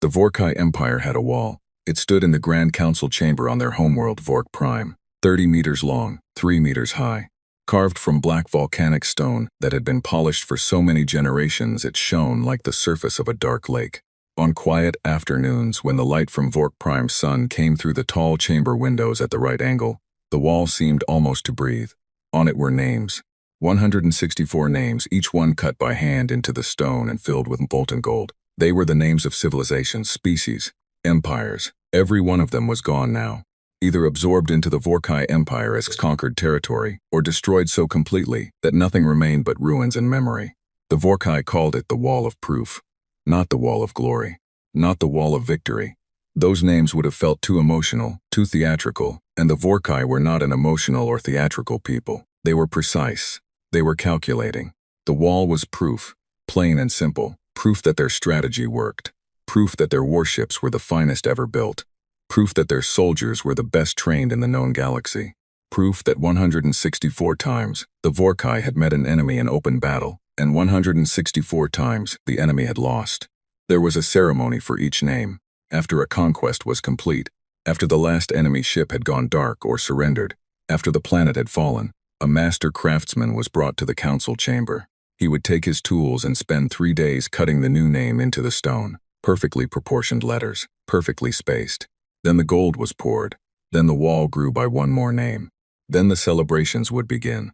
The Vorkai Empire had a wall. It stood in the Grand Council chamber on their homeworld Vork Prime, 30 meters long, 3 meters high. Carved from black volcanic stone that had been polished for so many generations it shone like the surface of a dark lake. On quiet afternoons, when the light from Vork Prime's sun came through the tall chamber windows at the right angle, the wall seemed almost to breathe. On it were names. 164 names, each one cut by hand into the stone and filled with molten gold. They were the names of civilizations, species, empires. Every one of them was gone now, either absorbed into the Vorkai Empire as conquered territory, or destroyed so completely that nothing remained but ruins and memory. The Vorkai called it the Wall of Proof, not the Wall of Glory, not the Wall of Victory. Those names would have felt too emotional, too theatrical, and the Vorkai were not an emotional or theatrical people. They were precise. They were calculating. The wall was proof, plain and simple, proof that their strategy worked, proof that their warships were the finest ever built, proof that their soldiers were the best trained in the known galaxy, proof that 164 times the Vorkai had met an enemy in open battle, and 164 times the enemy had lost. There was a ceremony for each name, after a conquest was complete, after the last enemy ship had gone dark or surrendered, after the planet had fallen. A master craftsman was brought to the council chamber. He would take his tools and spend 3 days cutting the new name into the stone, perfectly proportioned letters, perfectly spaced. Then the gold was poured. Then the wall grew by one more name. Then the celebrations would begin.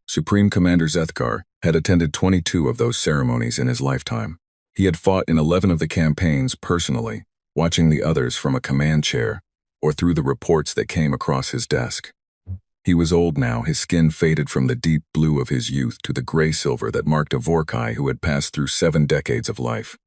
Supreme Commander Zethkar had attended 22 of those ceremonies in his lifetime. He had fought in 11 of the campaigns personally, watching the others from a command chair or through the reports that came across his desk. He was old now, his skin faded from the deep blue of his youth to the gray-silver that marked a Vorkai who had passed through 7 decades of life.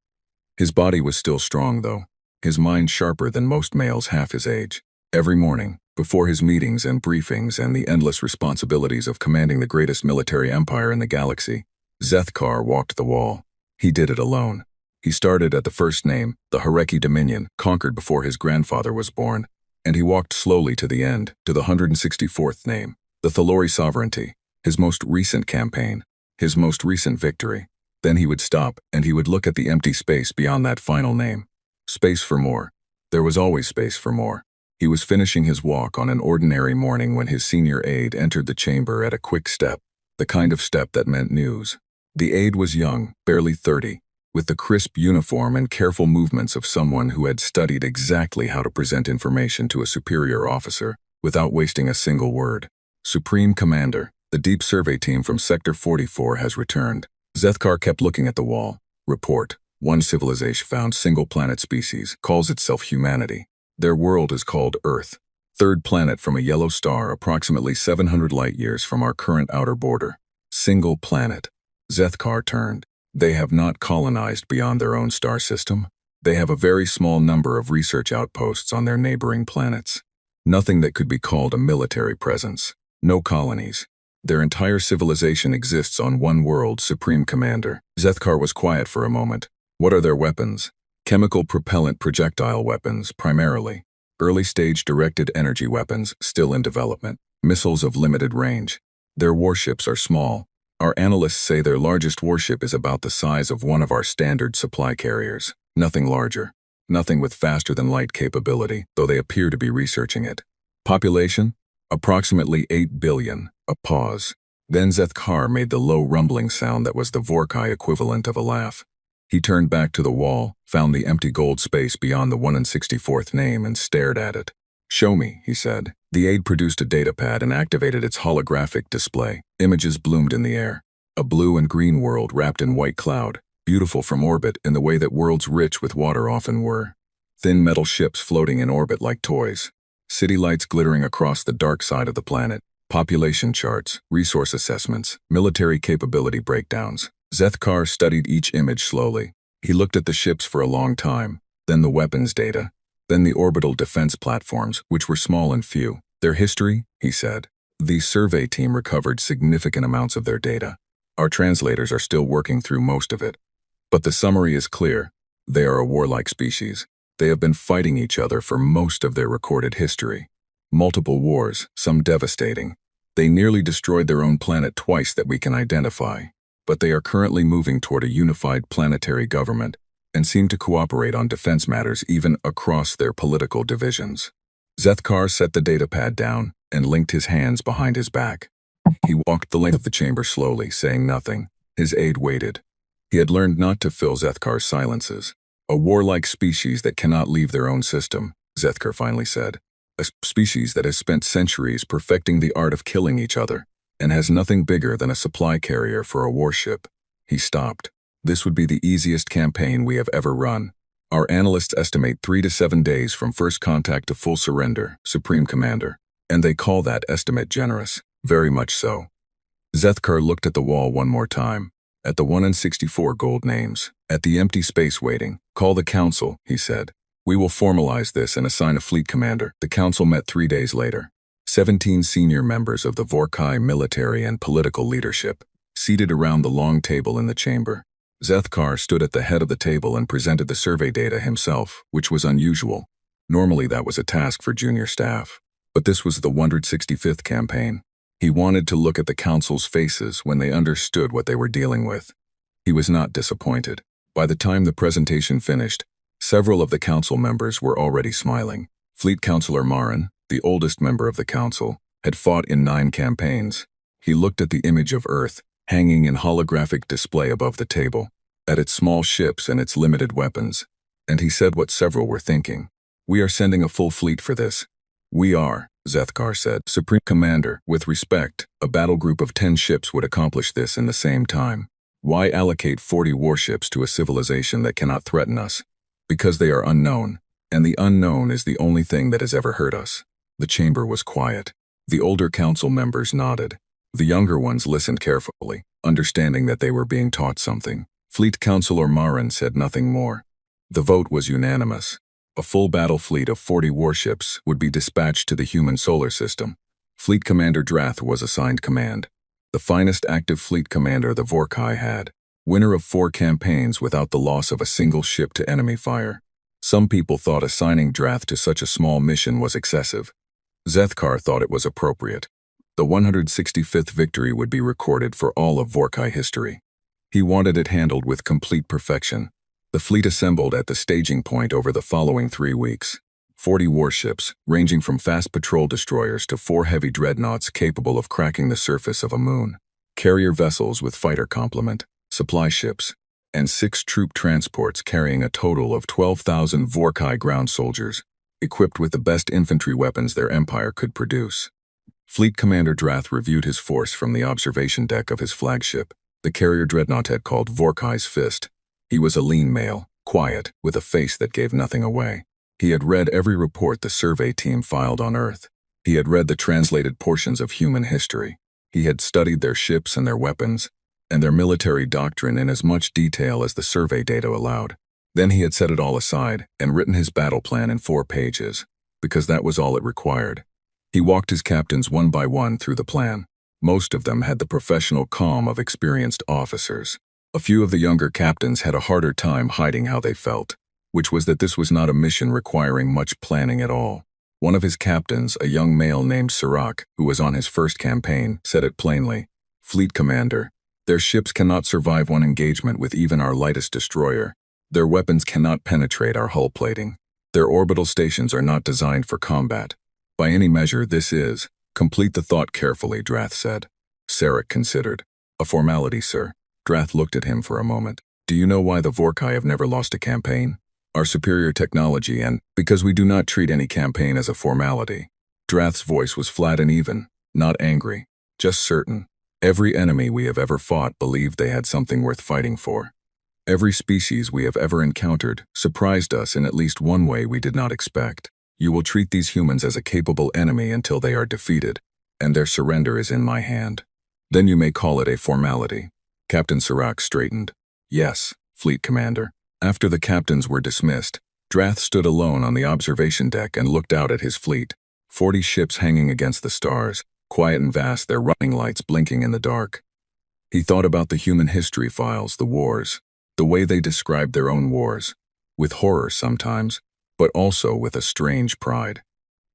His body was still strong, though, his mind sharper than most males half his age. Every morning, before his meetings and briefings and the endless responsibilities of commanding the greatest military empire in the galaxy, Zethkar walked the wall. He did it alone. He started at the first name, the Wreckage Dominion, conquered before his grandfather was born, and he walked slowly to the end, to the 164th name, the Thalori Sovereignty, his most recent campaign, his most recent victory. Then he would stop, and he would look at the empty space beyond that final name. Space for more. There was always space for more. He was finishing his walk on an ordinary morning when his senior aide entered the chamber at a quick step, the kind of step that meant news. The aide was young, barely 30, with the crisp uniform and careful movements of someone who had studied exactly how to present information to a superior officer without wasting a single word. Supreme Commander, the deep survey team from Sector 44 has returned. Zethkar kept looking at the wall. Report. One civilization found single planet species, calls itself humanity. Their world is called Earth. Third planet from a yellow star approximately 700 light-years from our current outer border. Single planet. Zethkar turned. They have not colonized beyond their own star system. They have a very small number of research outposts on their neighboring planets. Nothing that could be called a military presence. No colonies. Their entire civilization exists on one world, Supreme Commander. Zethkar was quiet for a moment. What are their weapons? Chemical propellant projectile weapons, primarily. Early-stage directed energy weapons, still in development. Missiles of limited range. Their warships are small. Our analysts say their largest warship is about the size of one of our standard supply carriers. Nothing larger. Nothing with faster-than-light capability, though they appear to be researching it. Population? Approximately 8 billion. A pause. Then Zethkar made the low rumbling sound that was the Vorkai equivalent of a laugh. He turned back to the wall, found the empty gold space beyond the 164th name and stared at it. Show me, he said. The aide produced a datapad and activated its holographic display. Images bloomed in the air. A blue and green world wrapped in white cloud, beautiful from orbit in the way that worlds rich with water often were. Thin metal ships floating in orbit like toys. City lights glittering across the dark side of the planet. Population charts, resource assessments, military capability breakdowns. Zethkar studied each image slowly. He looked at the ships for a long time, then the weapons data, then the orbital defense platforms, which were small and few. Their history, he said. The survey team recovered significant amounts of their data. Our translators are still working through most of it. But the summary is clear. They are a warlike species. They have been fighting each other for most of their recorded history. Multiple wars, some devastating. They nearly destroyed their own planet twice that we can identify. But they are currently moving toward a unified planetary government, and seemed to cooperate on defense matters even across their political divisions. Zethkar set the datapad down and linked his hands behind his back. He walked the length of the chamber slowly, saying nothing. His aide waited. He had learned not to fill Zethkar's silences. A warlike species that cannot leave their own system, Zethkar finally said. A species that has spent centuries perfecting the art of killing each other, and has nothing bigger than a supply carrier for a warship. He stopped. This would be the easiest campaign we have ever run. Our analysts estimate 3 to 7 days from first contact to full surrender, Supreme Commander. And they call that estimate generous. Very much so. Zethkar looked at the wall one more time. At the 1 in 64 gold names. At the empty space waiting. Call the council, he said. We will formalize this and assign a fleet commander. The council met 3 days later. 17 senior members of the Vorkai military and political leadership, seated around the long table in the chamber. Zethkar stood at the head of the table and presented the survey data himself, which was unusual. Normally that was a task for junior staff. But this was the 165th campaign. He wanted to look at the council's faces when they understood what they were dealing with. He was not disappointed. By the time the presentation finished, several of the council members were already smiling. Fleet Councilor Marin, the oldest member of the council, had fought in 9 campaigns. He looked at the image of Earth, hanging in holographic display above the table, at its small ships and its limited weapons, and he said what several were thinking. We are sending a full fleet for this. We are, Zethkar said. Supreme Commander, with respect, a battle group of 10 ships would accomplish this in the same time. Why allocate 40 warships to a civilization that cannot threaten us? Because they are unknown, and the unknown is the only thing that has ever hurt us. The chamber was quiet. The older council members nodded. The younger ones listened carefully, understanding that they were being taught something. Fleet Councilor Marin said nothing more. The vote was unanimous. A full battle fleet of 40 warships would be dispatched to the human solar system. Fleet Commander Drath was assigned command. The finest active fleet commander the Vorkai had. Winner of 4 campaigns without the loss of a single ship to enemy fire. Some people thought assigning Drath to such a small mission was excessive. Zethkar thought it was appropriate. The 165th victory would be recorded for all of Vorkai history. He wanted it handled with complete perfection. The fleet assembled at the staging point over the following 3 weeks. 40 warships, ranging from fast patrol destroyers to 4 heavy dreadnoughts capable of cracking the surface of a moon. Carrier vessels with fighter complement, supply ships, and 6 troop transports carrying a total of 12,000 Vorkai ground soldiers, equipped with the best infantry weapons their empire could produce. Fleet Commander Drath reviewed his force from the observation deck of his flagship, the carrier dreadnought called Vorkai's Fist. He was a lean male, quiet, with a face that gave nothing away. He had read every report the survey team filed on Earth. He had read the translated portions of human history. He had studied their ships and their weapons, and their military doctrine in as much detail as the survey data allowed. Then he had set it all aside and written his battle plan in 4 pages, because that was all it required. He walked his captains one by one through the plan. Most of them had the professional calm of experienced officers. A few of the younger captains had a harder time hiding how they felt, which was that this was not a mission requiring much planning at all. One of his captains, a young male named Sirach, who was on his first campaign, said it plainly. Fleet Commander, their ships cannot survive one engagement with even our lightest destroyer. Their weapons cannot penetrate our hull plating. Their orbital stations are not designed for combat. By any measure, this is. Complete the thought carefully, Drath said. Sirach considered. A formality, sir. Drath looked at him for a moment. Do you know why the Vorkai have never lost a campaign? Our superior technology and because we do not treat any campaign as a formality. Drath's voice was flat and even, not angry, just certain. Every enemy we have ever fought believed they had something worth fighting for. Every species we have ever encountered surprised us in at least one way we did not expect. You will treat these humans as a capable enemy until they are defeated, and their surrender is in my hand. Then you may call it a formality. Captain Sirach straightened. Yes, Fleet Commander. After the captains were dismissed, Drath stood alone on the observation deck and looked out at his fleet. 40 ships hanging against the stars, quiet and vast, their running lights blinking in the dark. He thought about the human history files, the wars, the way they described their own wars, with horror sometimes, but also with a strange pride.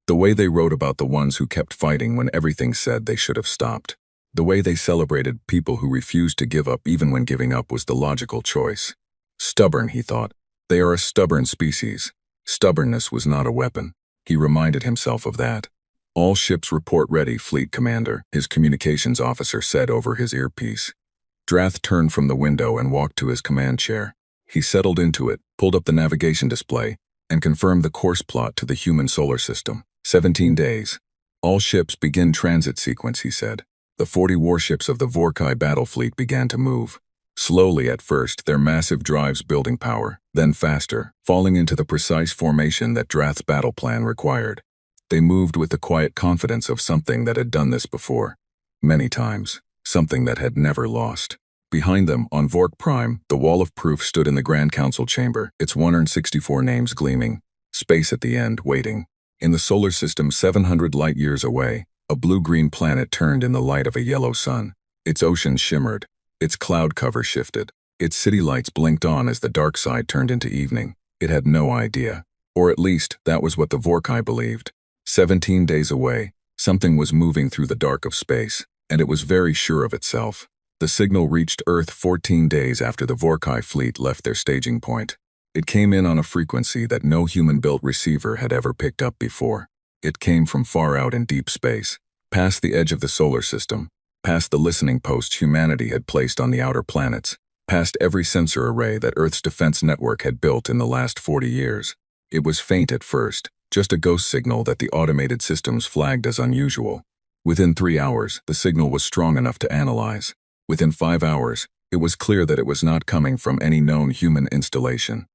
The way they wrote about the ones who kept fighting when everything said they should have stopped. The way they celebrated people who refused to give up even when giving up was the logical choice. Stubborn, he thought, They are a stubborn species. Stubbornness was not a weapon. He reminded himself of that. All ships report ready, Fleet Commander, his communications officer said over his earpiece. Drath turned from the window and walked to his command chair. He settled into it, pulled up the navigation display, and confirmed the course plot to the human solar system. 17 days. All ships begin transit sequence, he said. The 40 warships of the Vorkai battle fleet began to move. Slowly at first, their massive drives building power, then faster, falling into the precise formation that Drath's battle plan required. They moved with the quiet confidence of something that had done this before. Many times. Something that had never lost. Behind them, on Vork Prime, the wall of proof stood in the Grand Council chamber, its 164 names gleaming. Space at the end, waiting. In the solar system 700 light-years away, a blue-green planet turned in the light of a yellow sun. Its oceans shimmered. Its cloud cover shifted. Its city lights blinked on as the dark side turned into evening. It had no idea. Or at least, that was what the Vorkai believed. 17 days away, something was moving through the dark of space, and it was very sure of itself. The signal reached Earth 14 days after the Vorkai fleet left their staging point. It came in on a frequency that no human-built receiver had ever picked up before. It came from far out in deep space, past the edge of the solar system, past the listening posts humanity had placed on the outer planets, past every sensor array that Earth's defense network had built in the last 40 years. It was faint at first, just a ghost signal that the automated systems flagged as unusual. Within 3 hours, the signal was strong enough to analyze. Within 5 hours, it was clear that it was not coming from any known human installation.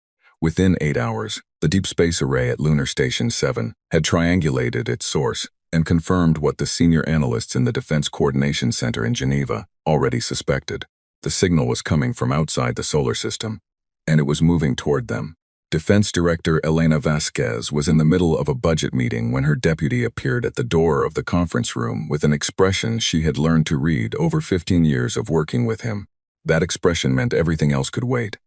Within 8 hours, the Deep Space Array at Lunar Station 7 had triangulated its source and confirmed what the senior analysts in the Defense Coordination Center in Geneva already suspected. The signal was coming from outside the solar system, and it was moving toward them. Defense Director Elena Vasquez was in the middle of a budget meeting when her deputy appeared at the door of the conference room with an expression she had learned to read over 15 years of working with him. That expression meant everything else could wait.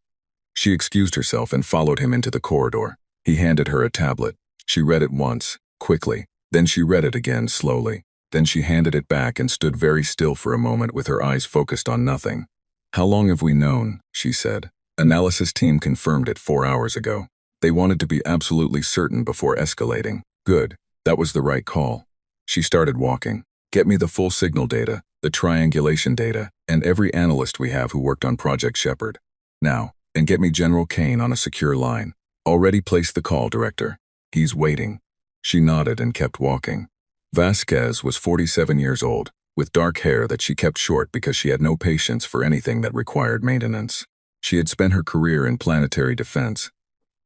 She excused herself and followed him into the corridor. He handed her a tablet. She read it once, quickly. Then she read it again, slowly. Then she handed it back and stood very still for a moment with her eyes focused on nothing. "How long have we known?" she said. "Analysis team confirmed it 4 hours ago. They wanted to be absolutely certain before escalating." "Good. That was the right call." She started walking. "Get me the full signal data, the triangulation data, and every analyst we have who worked on Project Shepard. Now, and get me General Kane on a secure line. Already placed the call, Director. He's waiting." She nodded and kept walking. Vasquez was 47 years old, with dark hair that she kept short because she had no patience for anything that required maintenance. She had spent her career in planetary defense,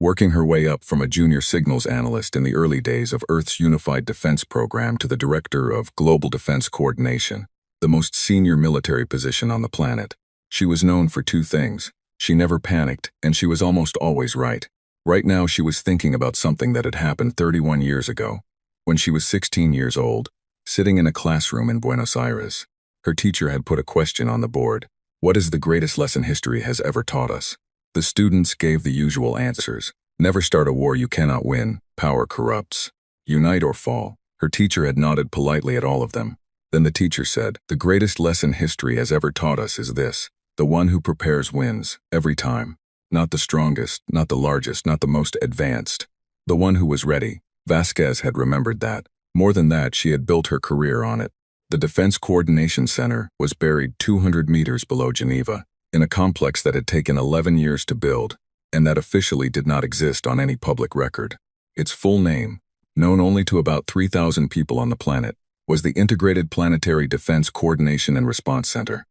working her way up from a junior signals analyst in the early days of Earth's Unified Defense Program to the Director of Global Defense Coordination, the most senior military position on the planet. She was known for 2 things. She never panicked, and she was almost always right. Right now she was thinking about something that had happened 31 years ago, when she was 16 years old, sitting in a classroom in Buenos Aires. Her teacher had put a question on the board. What is the greatest lesson history has ever taught us? The students gave the usual answers. Never start a war you cannot win. Power corrupts. Unite or fall. Her teacher had nodded politely at all of them. Then the teacher said, "The greatest lesson history has ever taught us is this. The one who prepares wins, every time. Not the strongest, not the largest, not the most advanced. The one who was ready." Vasquez had remembered that. More than that, she had built her career on it. The Defense Coordination Center was buried 200 meters below Geneva, in a complex that had taken 11 years to build, and that officially did not exist on any public record. Its full name, known only to about 3,000 people on the planet, was the Integrated Planetary Defense Coordination and Response Center.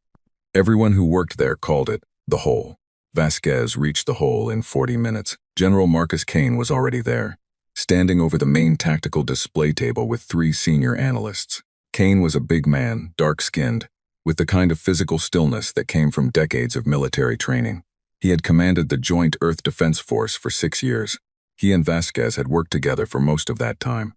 Everyone who worked there called it the Hole. Vasquez reached the Hole in 40 minutes. General Marcus Kane was already there, standing over the main tactical display table with 3 senior analysts. Kane was a big man, dark-skinned, with the kind of physical stillness that came from decades of military training. He had commanded the Joint Earth Defense Force for 6 years. He and Vasquez had worked together for most of that time.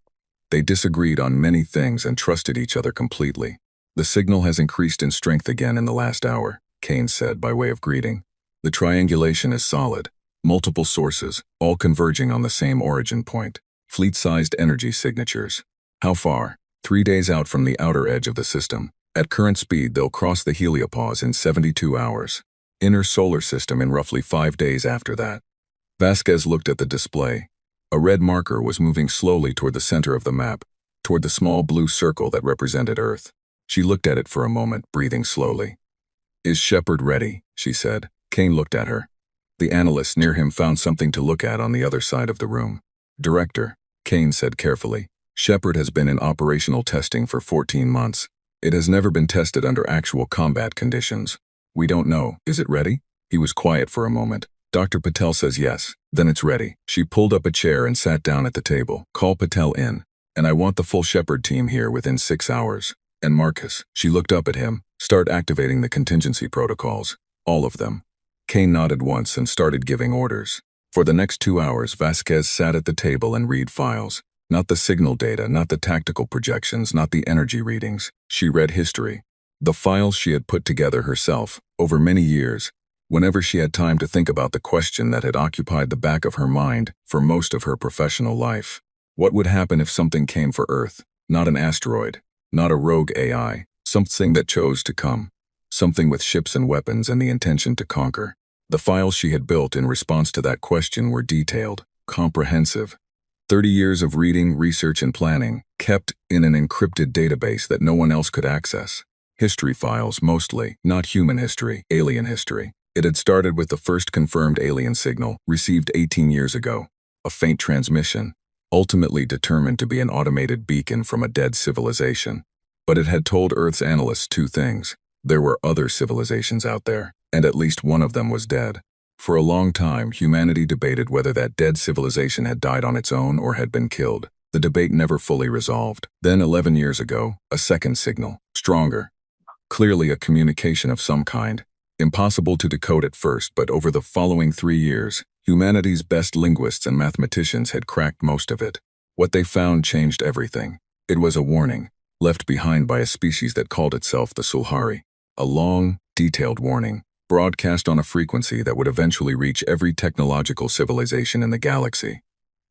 They disagreed on many things and trusted each other completely. "The signal has increased in strength again in the last hour," Kane said by way of greeting. "The triangulation is solid. Multiple sources, all converging on the same origin point. Fleet-sized energy signatures. How far? 3 days out from the outer edge of the system. At current speed, they'll cross the heliopause in 72 hours. Inner solar system in roughly 5 days after that." Vasquez looked at the display. A red marker was moving slowly toward the center of the map, toward the small blue circle that represented Earth. She looked at it for a moment, breathing slowly. "Is Shepard ready?" she said. Kane looked at her. The analyst near him found something to look at on the other side of the room. "Director," Kane said carefully, "Shepard has been in operational testing for 14 months. It has never been tested under actual combat conditions. We don't know. Is it ready?" He was quiet for a moment. "Dr. Patel says yes. Then it's ready." She pulled up a chair and sat down at the table. "Call Patel in. And I want the full Shepard team here within 6 hours. And Marcus," she looked up at him, "start activating the contingency protocols. All of them." Kane nodded once and started giving orders. For the next 2 hours, Vasquez sat at the table and read files. Not the signal data, not the tactical projections, not the energy readings. She read history. The files she had put together herself, over many years, whenever she had time to think about the question that had occupied the back of her mind for most of her professional life. What would happen if something came for Earth? Not an asteroid, not a rogue AI, something that chose to come. Something with ships and weapons and the intention to conquer. The files she had built in response to that question were detailed, comprehensive. 30 years of reading, research, and planning, kept in an encrypted database that no one else could access. History files mostly, not human history, alien history. It had started with the first confirmed alien signal, received 18 years ago. A faint transmission, ultimately determined to be an automated beacon from a dead civilization. But it had told Earth's analysts 2 things. There were other civilizations out there, and at least one of them was dead. For a long time, humanity debated whether that dead civilization had died on its own or had been killed. The debate never fully resolved. Then 11 years ago, a second signal, stronger. Clearly a communication of some kind. Impossible to decode at first, but over the following 3 years, humanity's best linguists and mathematicians had cracked most of it. What they found changed everything. It was a warning, left behind by a species that called itself the Sulhari. A long, detailed warning, broadcast on a frequency that would eventually reach every technological civilization in the galaxy.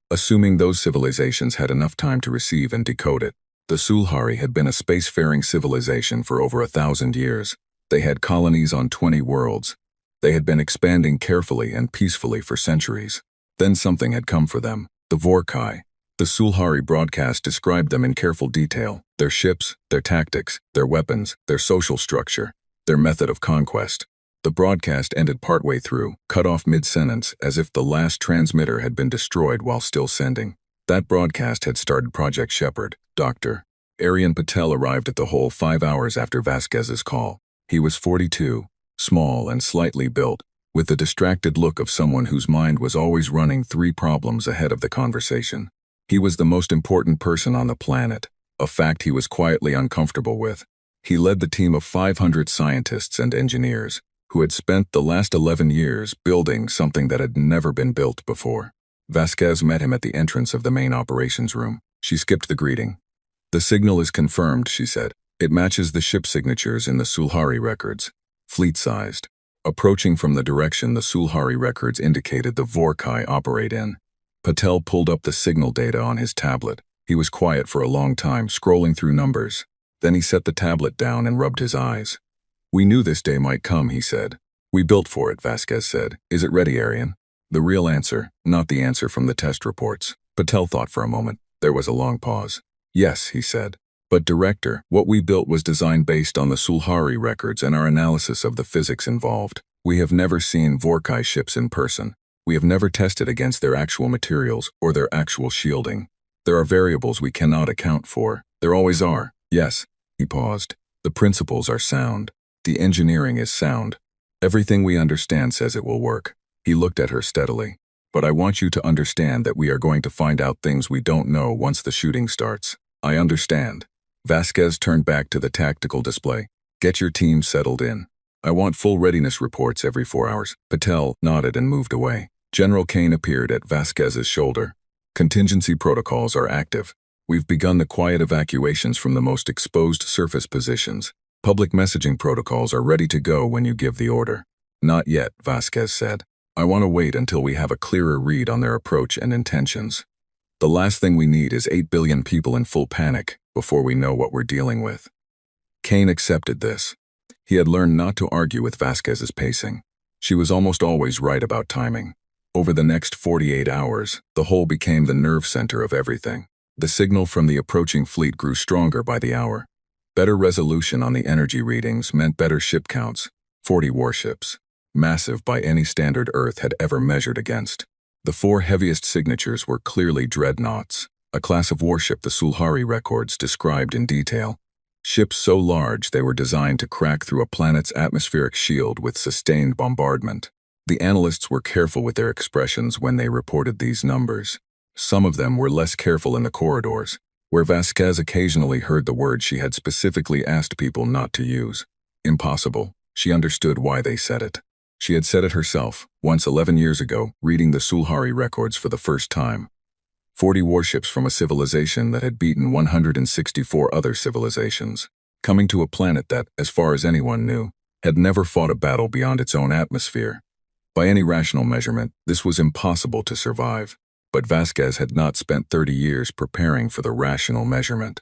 Assuming those civilizations had enough time to receive and decode it, the Sulhari had been a spacefaring civilization for over 1,000 years. They had colonies on 20 worlds. They had been expanding carefully and peacefully for centuries. Then something had come for them, the Vorkai. The Sulhari broadcast described them in careful detail, their ships, their tactics, their weapons, their social structure, their method of conquest. The broadcast ended partway through, cut off mid-sentence, as if the last transmitter had been destroyed while still sending. That broadcast had started Project Shepard. Dr. Aryan Patel arrived at the hole 5 hours after Vasquez's call. He was 42, small and slightly built, with the distracted look of someone whose mind was always running 3 problems ahead of the conversation. He was the most important person on the planet, a fact he was quietly uncomfortable with. He led the team of 500 scientists and engineers, who had spent the last 11 years building something that had never been built before. Vasquez met him at the entrance of the main operations room. She skipped the greeting. "The signal is confirmed," she said. "It matches the ship signatures in the Sulhari records. Fleet-sized. Approaching from the direction the Sulhari records indicated the Vorkai operate in." Patel pulled up the signal data on his tablet. He was quiet for a long time, scrolling through numbers. Then he set the tablet down and rubbed his eyes. "We knew this day might come," he said. "We built for it," Vasquez said. "Is it ready, Aryan?" The real answer, not the answer from the test reports. Patel thought for a moment. There was a long pause. "Yes," he said. "But Director, what we built was designed based on the Sulhari records and our analysis of the physics involved. We have never seen Vorkai ships in person. We have never tested against their actual materials or their actual shielding. There are variables we cannot account for. There always are." "Yes," he paused. "The principles are sound. The engineering is sound. Everything we understand says it will work." He looked at her steadily. "But I want you to understand that we are going to find out things we don't know once the shooting starts." "I understand." Vasquez turned back to the tactical display. "Get your team settled in. I want full readiness reports every 4 hours. Patel nodded and moved away. General Kane appeared at Vasquez's shoulder. "Contingency protocols are active. We've begun the quiet evacuations from the most exposed surface positions. Public messaging protocols are ready to go when you give the order." "Not yet," Vasquez said. "I want to wait until we have a clearer read on their approach and intentions. The last thing we need is 8 billion people in full panic before we know what we're dealing with." Kane accepted this. He had learned not to argue with Vasquez's pacing. She was almost always right about timing. Over the next 48 hours, the hole became the nerve center of everything. The signal from the approaching fleet grew stronger by the hour. Better resolution on the energy readings meant better ship counts, 40 warships, massive by any standard Earth had ever measured against. The four heaviest signatures were clearly dreadnoughts, a class of warship the Sulhari records described in detail. Ships so large they were designed to crack through a planet's atmospheric shield with sustained bombardment. The analysts were careful with their expressions when they reported these numbers. Some of them were less careful in the corridors, where Vasquez occasionally heard the word she had specifically asked people not to use. Impossible. She understood why they said it. She had said it herself, once 11 years ago, reading the Sulhari records for the first time. 40 warships from a civilization that had beaten 164 other civilizations, coming to a planet that, as far as anyone knew, had never fought a battle beyond its own atmosphere. By any rational measurement, this was impossible to survive. But Vasquez had not spent 30 years preparing for the rational measurement.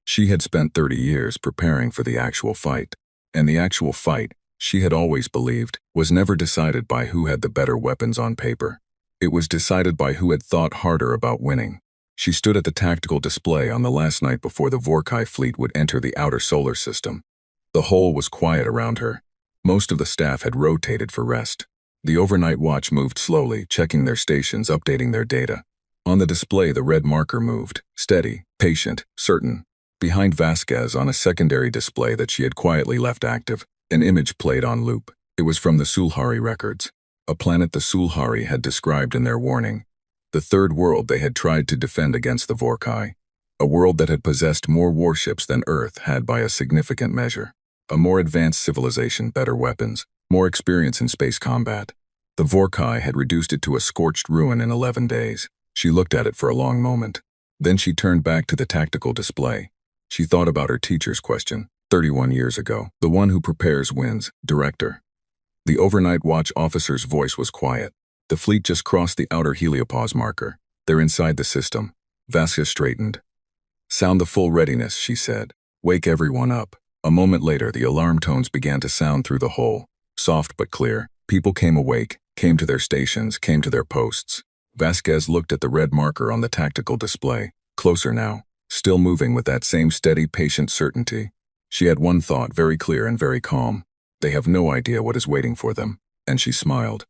She had spent 30 years preparing for the actual fight. And the actual fight, she had always believed, was never decided by who had the better weapons on paper. It was decided by who had thought harder about winning. She stood at the tactical display on the last night before the Vorkai fleet would enter the outer solar system. The whole was quiet around her. Most of the staff had rotated for rest. The overnight watch moved slowly, checking their stations, updating their data. On the display, the red marker moved, steady, patient, certain. Behind Vasquez, on a secondary display that she had quietly left active, an image played on loop. It was from the Sulhari records, a planet the Sulhari had described in their warning. The third world they had tried to defend against the Vorkai. A world that had possessed more warships than Earth had by a significant measure. A more advanced civilization, better weapons, more experience in space combat. The Vorkai had reduced it to a scorched ruin in 11 days. She looked at it for a long moment. Then she turned back to the tactical display. She thought about her teacher's question, 31 years ago. The one who prepares wins, director. The overnight watch officer's voice was quiet. The fleet just crossed the outer heliopause marker. They're inside the system. Vasquez straightened. Sound the full readiness, she said. Wake everyone up. A moment later, the alarm tones began to sound through the hole. Soft but clear. People came awake, came to their stations, came to their posts. Vasquez looked at the red marker on the tactical display. Closer now, still moving with that same steady, patient certainty. She had one thought, very clear and very calm. They have no idea what is waiting for them. And she smiled.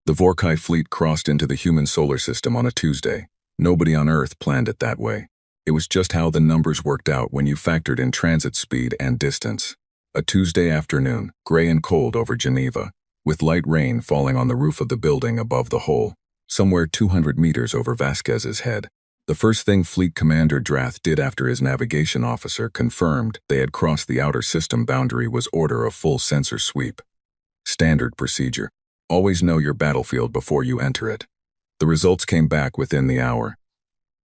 The Vorkai fleet crossed into the human solar system on a Tuesday. Nobody on Earth planned it that way. It was just how the numbers worked out when you factored in transit speed and distance. A Tuesday afternoon, gray and cold over Geneva, with light rain falling on the roof of the building above the hole, somewhere 200 meters over Vasquez's head. The first thing Fleet Commander Drath did after his navigation officer confirmed they had crossed the outer system boundary was order a full sensor sweep. Standard procedure. Always know your battlefield before you enter it. The results came back within the hour.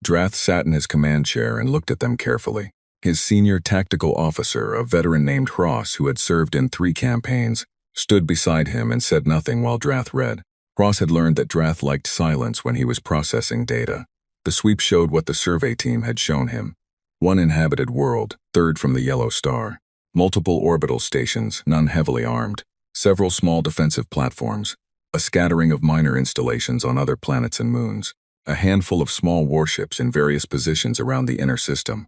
Drath sat in his command chair and looked at them carefully. His senior tactical officer, a veteran named Hross who had served in 3 campaigns, stood beside him and said nothing while Drath read. Hross had learned that Drath liked silence when he was processing data. The sweep showed what the survey team had shown him. 1 inhabited world, 3rd from the yellow star. Multiple orbital stations, none heavily armed. Several small defensive platforms. A scattering of minor installations on other planets and moons. A handful of small warships in various positions around the inner system.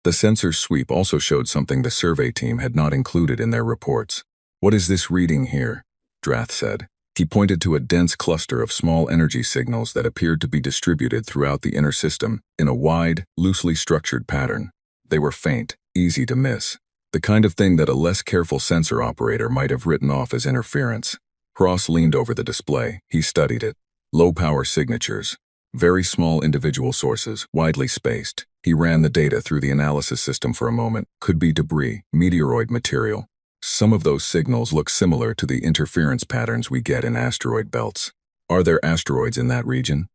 The sensor sweep also showed something the survey team had not included in their reports. What is this reading here? Drath said. He pointed to a dense cluster of small energy signals that appeared to be distributed throughout the inner system in a wide, loosely structured pattern. They were faint, easy to miss. The kind of thing that a less careful sensor operator might have written off as interference. Hross leaned over the display. He studied it. Low-power signatures. Very small individual sources, widely spaced. He ran the data through the analysis system for a moment. Could be debris, meteoroid material. Some of those signals look similar to the interference patterns we get in asteroid belts. Are there asteroids in that region?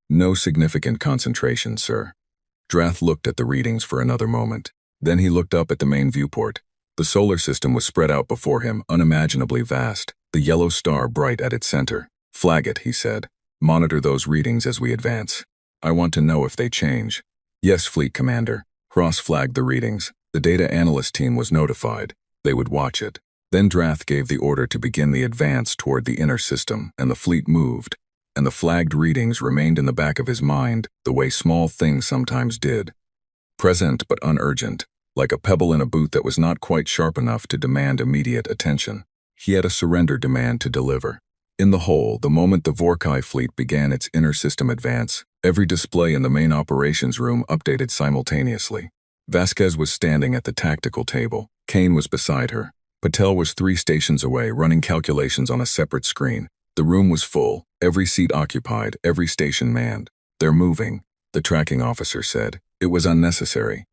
No significant concentration, sir. Drath looked at the readings for another moment. Then he looked up at the main viewport. The solar system was spread out before him, unimaginably vast, the yellow star bright at its center. Flag it, he said. Monitor those readings as we advance. I want to know if they change. Yes, Fleet Commander. Hross flagged the readings. The data analyst team was notified. They would watch it. Then Drath gave the order to begin the advance toward the inner system, and the fleet moved. and the flagged readings remained in the back of his mind the way small things sometimes did. Present but unurgent, like a pebble in a boot that was not quite sharp enough to demand immediate attention. He had a surrender demand to deliver. In the whole, the moment the Vorkai fleet began its inter-system advance, every display in the main operations room updated simultaneously. Vasquez was standing at the tactical table. Kane was beside her. Patel was 3 stations away, running calculations on a separate screen. The room was full, every seat occupied, every station manned. "They're moving," the tracking officer said. It was unnecessary.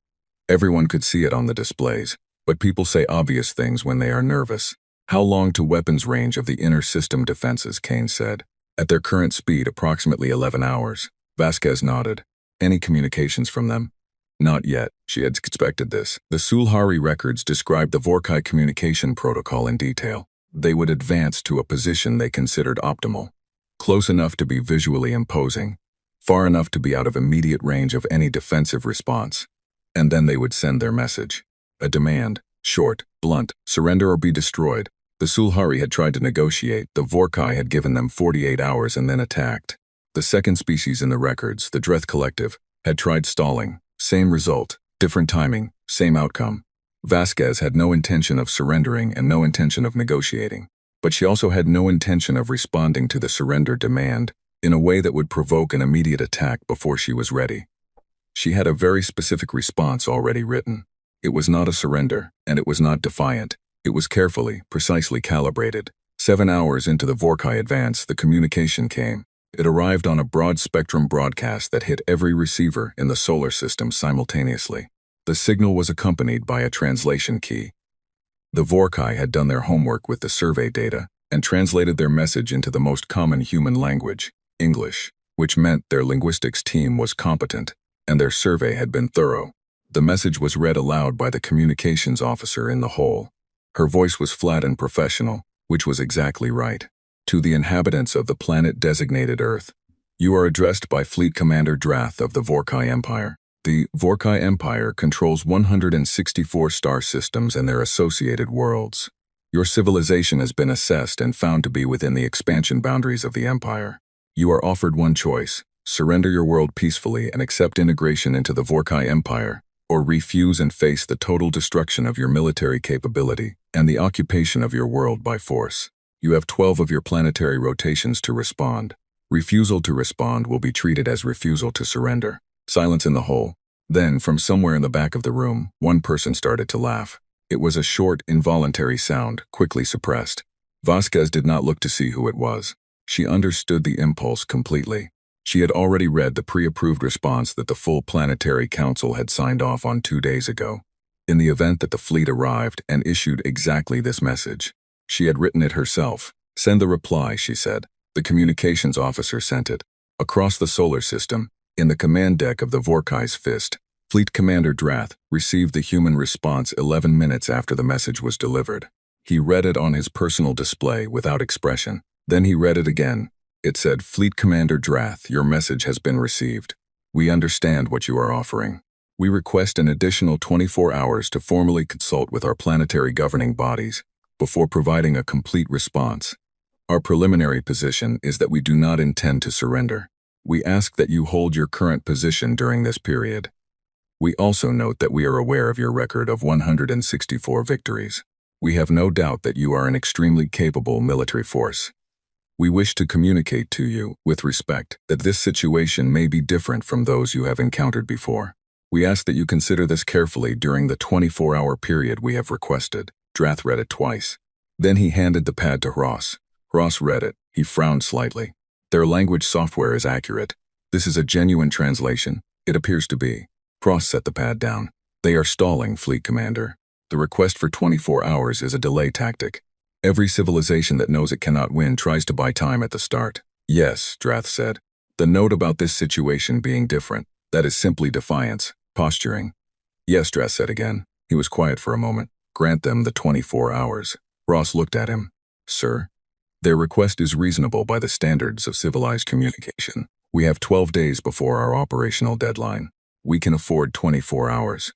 Everyone could see it on the displays, but people say obvious things when they are nervous. "How long to weapons range of the inner system defenses?" Kane said. "At their current speed, approximately 11 hours. Vasquez nodded. "Any communications from them?" Not yet. She had expected this. The Sulhari records described the Vorkai communication protocol in detail. They would advance to a position they considered optimal. Close enough to be visually imposing, far enough to be out of immediate range of any defensive response. And then they would send their message. A demand, short, blunt, surrender or be destroyed. The Sulhari had tried to negotiate. The Vorkai had given them 48 hours and then attacked. The second species in the records, the Dreth Collective, had tried stalling. Same result, different timing, same outcome. Vasquez had no intention of surrendering and no intention of negotiating. But she also had no intention of responding to the surrender demand in a way that would provoke an immediate attack before she was ready. She had a very specific response already written. It was not a surrender, and it was not defiant. It was carefully, precisely calibrated. 7 hours into the Vorkai advance, the communication came. It arrived on a broad-spectrum broadcast that hit every receiver in the solar system simultaneously. The signal was accompanied by a translation key. The Vorkai had done their homework with the survey data and translated their message into the most common human language, English, which meant their linguistics team was competent and their survey had been thorough. The message was read aloud by the communications officer in the hole. Her voice was flat and professional, which was exactly right. "To the inhabitants of the planet designated Earth, you are addressed by Fleet Commander Drath of the Vorkai Empire. The Vorkai Empire controls 164 star systems and their associated worlds. Your civilization has been assessed and found to be within the expansion boundaries of the Empire. You are offered one choice: surrender your world peacefully and accept integration into the Vorkai Empire, or refuse and face the total destruction of your military capability and the occupation of your world by force. You have 12 of your planetary rotations to respond. Refusal to respond will be treated as refusal to surrender." Silence in the hole. Then, from somewhere in the back of the room, one person started to laugh. It was a short, involuntary sound, quickly suppressed. Vasquez did not look to see who it was. She understood the impulse completely. She had already read the pre-approved response that the full Planetary Council had signed off on 2 days ago. In the event that the fleet arrived and issued exactly this message, she had written it herself. "Send the reply," she said. The communications officer sent it. Across the solar system, in the command deck of the Vorkai's Fist, Fleet Commander Drath received the human response 11 minutes after the message was delivered. He read it on his personal display without expression. Then he read it again. It said, "Fleet Commander Drath, your message has been received. We understand what you are offering. We request an additional 24 hours to formally consult with our planetary governing bodies before providing a complete response. Our preliminary position is that we do not intend to surrender. We ask that you hold your current position during this period. We also note that we are aware of your record of 164 victories. We have no doubt that you are an extremely capable military force. We wish to communicate to you, with respect, that this situation may be different from those you have encountered before. We ask that you consider this carefully during the 24-hour period we have requested." Drath read it twice. Then he handed the pad to Ross. Ross read it. He frowned slightly. "Their language software is accurate. This is a genuine translation. It appears to be." Ross set the pad down. "They are stalling, Fleet Commander. The request for 24 hours is a delay tactic. Every civilization that knows it cannot win tries to buy time at the start." "Yes," Drath said. "The note about this situation being different, that is simply defiance, posturing." "Yes," Drath said again. He was quiet for a moment. "Grant them the 24 hours. Ross looked at him. "Sir? Their request is reasonable by the standards of civilized communication. We have 12 days before our operational deadline. We can afford 24 hours.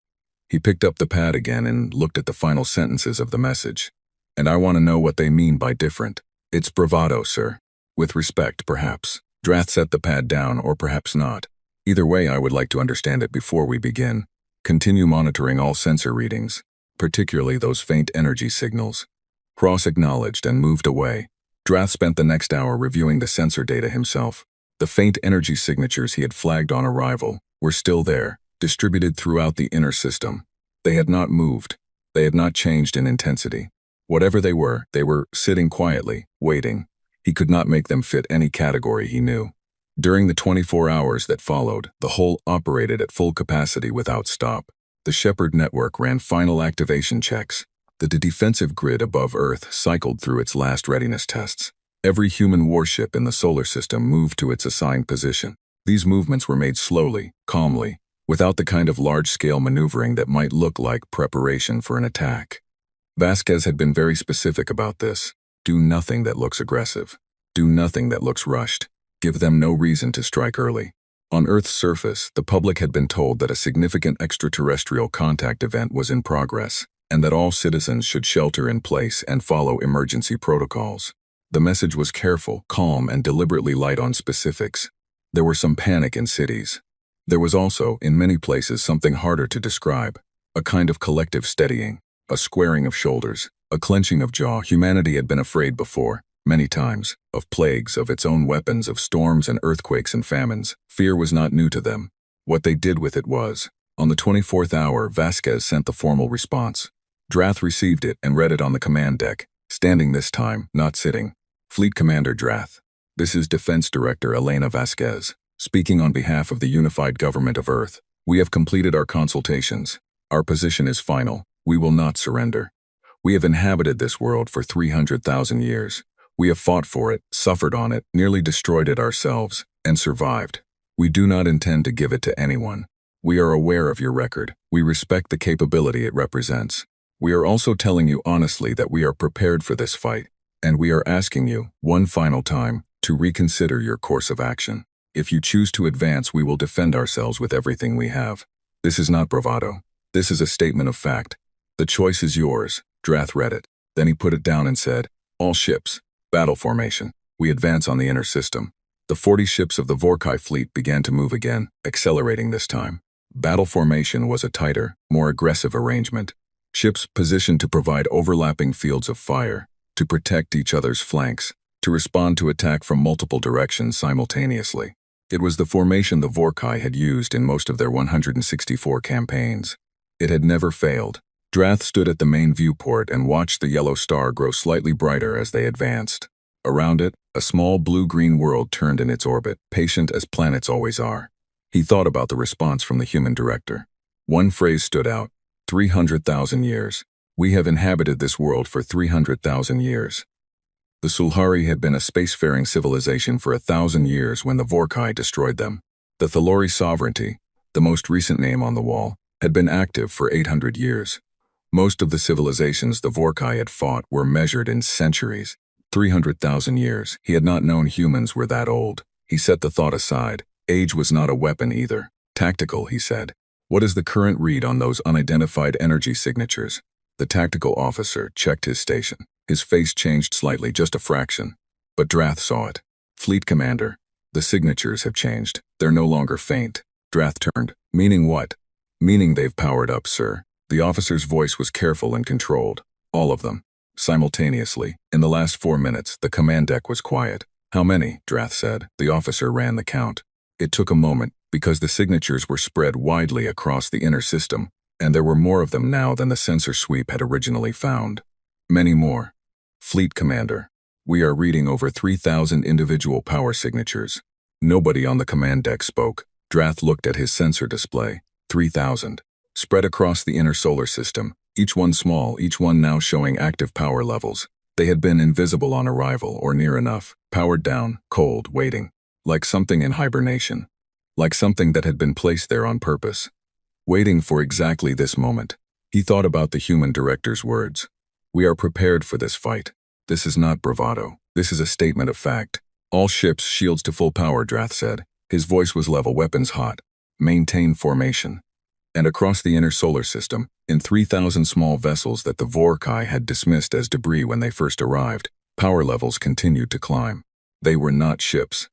He picked up the pad again and looked at the final sentences of the message. "And I want to know what they mean by different. It's bravado, sir. With respect, perhaps. Drath set the pad down, or perhaps not. Either way, I would like to understand it before we begin. Continue monitoring all sensor readings, particularly those faint energy signals. Cross acknowledged and moved away. Drath spent the next hour reviewing the sensor data himself. The faint energy signatures he had flagged on arrival were still there, distributed throughout the inner system. They had not moved. They had not changed in intensity. Whatever they were sitting quietly, waiting. He could not make them fit any category he knew. During the 24 hours that followed, the hull operated at full capacity without stop. The Shepard network ran final activation checks. The defensive grid above Earth cycled through its last readiness tests. Every human warship in the solar system moved to its assigned position. These movements were made slowly, calmly, without the kind of large-scale maneuvering that might look like preparation for an attack. Vasquez had been very specific about this. Do nothing that looks aggressive. Do nothing that looks rushed. Give them no reason to strike early. On Earth's surface, the public had been told that a significant extraterrestrial contact event was in progress, and that all citizens should shelter in place and follow emergency protocols. The message was careful, calm, and deliberately light on specifics. There were some panic in cities. There was also, in many places, something harder to describe. A kind of collective steadying, a squaring of shoulders, a clenching of jaw. Humanity had been afraid before, many times, of plagues, of its own weapons, of storms and earthquakes and famines. Fear was not new to them. What they did with it was. On the 24th hour, Vasquez sent the formal response. Drath received it and read it on the command deck, standing this time, not sitting. Fleet Commander Drath. This is Defense Director Elena Vasquez, speaking on behalf of the unified government of Earth. We have completed our consultations. Our position is final. We will not surrender. We have inhabited this world for 300,000 years. We have fought for it, suffered on it, nearly destroyed it ourselves, and survived. We do not intend to give it to anyone. We are aware of your record. We respect the capability it represents. We are also telling you honestly that we are prepared for this fight, and we are asking you, one final time, to reconsider your course of action. If you choose to advance, we will defend ourselves with everything we have. This is not bravado. This is a statement of fact. The choice is yours. Drath read it. Then he put it down and said, all ships. Battle formation. We advance on the inner system. The 40 ships of the Vorkai fleet began to move again, accelerating this time. Battle formation was a tighter, more aggressive arrangement. Ships positioned to provide overlapping fields of fire, to protect each other's flanks, to respond to attack from multiple directions simultaneously. It was the formation the Vorkai had used in most of their 164 campaigns. It had never failed. Drath stood at the main viewport and watched the yellow star grow slightly brighter as they advanced. Around it, a small blue-green world turned in its orbit, patient as planets always are. He thought about the response from the human director. One phrase stood out. 300,000 years. We have inhabited this world for 300,000 years. The Sulhari had been a spacefaring civilization for 1,000 years when the Vorkai destroyed them. The Thalori sovereignty, the most recent name on the wall, had been active for 800 years. Most of the civilizations the Vorkai had fought were measured in centuries. 300,000 years. He had not known humans were that old. He set the thought aside. Age was not a weapon either. Tactical, he said. What is the current read on those unidentified energy signatures? The tactical officer checked his station. His face changed slightly, just a fraction. But Drath saw it. Fleet Commander. The signatures have changed. They're no longer faint. Drath turned. Meaning what? Meaning they've powered up, sir. The officer's voice was careful and controlled. All of them. Simultaneously. In the last 4 minutes, the command deck was quiet. How many? Drath said. The officer ran the count. It took a moment, because the signatures were spread widely across the inner system, and there were more of them now than the sensor sweep had originally found. Many more. Fleet Commander. We are reading over 3,000 individual power signatures. Nobody on the command deck spoke. Drath looked at his sensor display. 3,000. Spread across the inner solar system, each one small, each one now showing active power levels. They had been invisible on arrival, or near enough, powered down, cold, waiting. Like something in hibernation. Like something that had been placed there on purpose. Waiting for exactly this moment. He thought about the human director's words. We are prepared for this fight. This is not bravado. This is a statement of fact. All ships, shields to full power, Drath said. His voice was level, weapons hot. Maintain formation. And across the inner solar system, in 3,000 small vessels that the Vorkai had dismissed as debris when they first arrived, power levels continued to climb. They were not ships.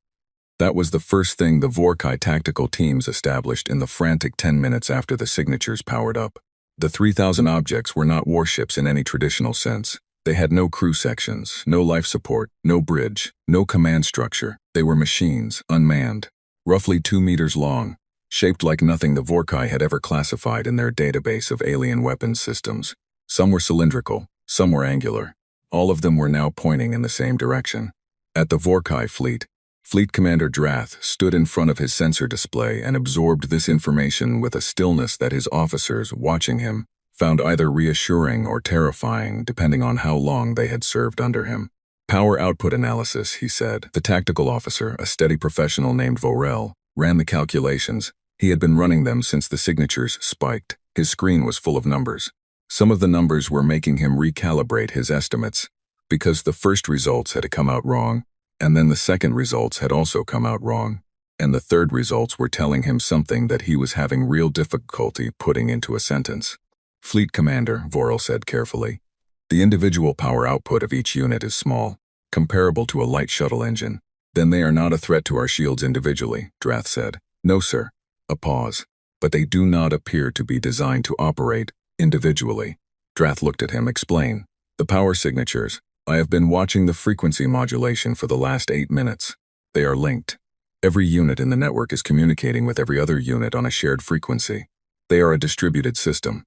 That was the first thing the Vorkai tactical teams established in the frantic 10 minutes after the signatures powered up. The 3,000 objects were not warships in any traditional sense. They had no crew sections, no life support, no bridge, no command structure. They were machines, unmanned, roughly 2 meters long, shaped like nothing the Vorkai had ever classified in their database of alien weapons systems. Some were cylindrical, some were angular. All of them were now pointing in the same direction. At the Vorkai fleet, Fleet Commander Drath stood in front of his sensor display and absorbed this information with a stillness that his officers, watching him, found either reassuring or terrifying depending on how long they had served under him. Power output analysis, he said. The tactical officer, a steady professional named Vorel, ran the calculations. He had been running them since the signatures spiked. His screen was full of numbers. Some of the numbers were making him recalibrate his estimates, because the first results had come out wrong, and then the second results had also come out wrong, and the third results were telling him something that he was having real difficulty putting into a sentence. Fleet Commander, Vorel said carefully. The individual power output of each unit is small, comparable to a light shuttle engine. Then they are not a threat to our shields individually, Drath said. No, sir. A pause. But they do not appear to be designed to operate individually. Drath looked at him. Explain. The power signatures. I have been watching the frequency modulation for the last 8 minutes. They are linked. Every unit in the network is communicating with every other unit on a shared frequency. They are a distributed system.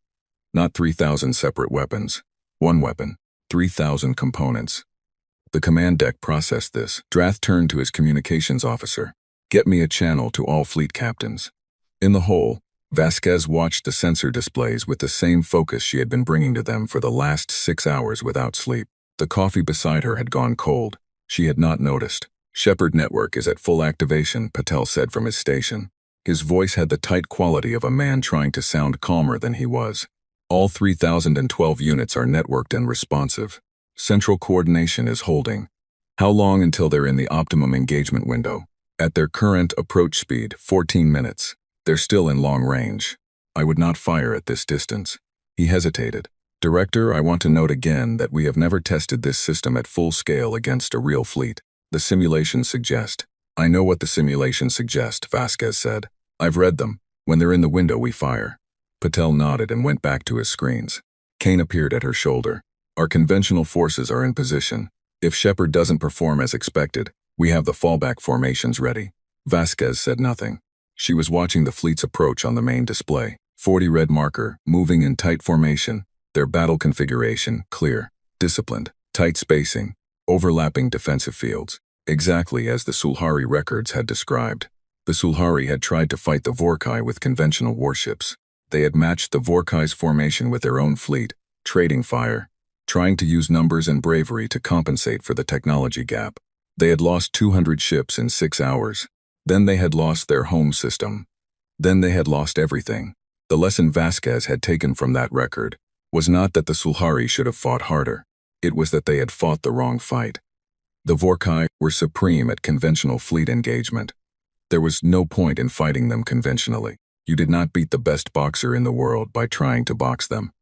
Not 3,000 separate weapons. One weapon. 3,000 components. The command deck processed this. Drath turned to his communications officer. Get me a channel to all fleet captains. In the hole, Vasquez watched the sensor displays with the same focus she had been bringing to them for the last 6 hours without sleep. The coffee beside her had gone cold. She had not noticed. Shepard network is at full activation, Patel said from his station. His voice had the tight quality of a man trying to sound calmer than he was. All 3,012 units are networked and responsive. Central coordination is holding. How long until they're in the optimum engagement window? At their current approach speed, 14 minutes. They're still in long range. I would not fire at this distance. He hesitated. Director, I want to note again that we have never tested this system at full scale against a real fleet. The simulations suggest. I know what the simulations suggest, Vasquez said. I've read them. When they're in the window, we fire. Patel nodded and went back to his screens. Kane appeared at her shoulder. Our conventional forces are in position. If Shepard doesn't perform as expected, we have the fallback formations ready. Vasquez said nothing. She was watching the fleet's approach on the main display. 40 red marker, moving in tight formation. Their battle configuration, clear, disciplined, tight spacing, overlapping defensive fields. Exactly as the Sulhari records had described. The Sulhari had tried to fight the Vorkai with conventional warships. They had matched the Vorkai's formation with their own fleet, trading fire, trying to use numbers and bravery to compensate for the technology gap. They had lost 200 ships in 6 hours. Then they had lost their home system. Then they had lost everything. The lesson Vasquez had taken from that record was not that the Sulhari should have fought harder. It was that they had fought the wrong fight. The Vorkai were supreme at conventional fleet engagement. There was no point in fighting them conventionally. You did not beat the best boxer in the world by trying to box them.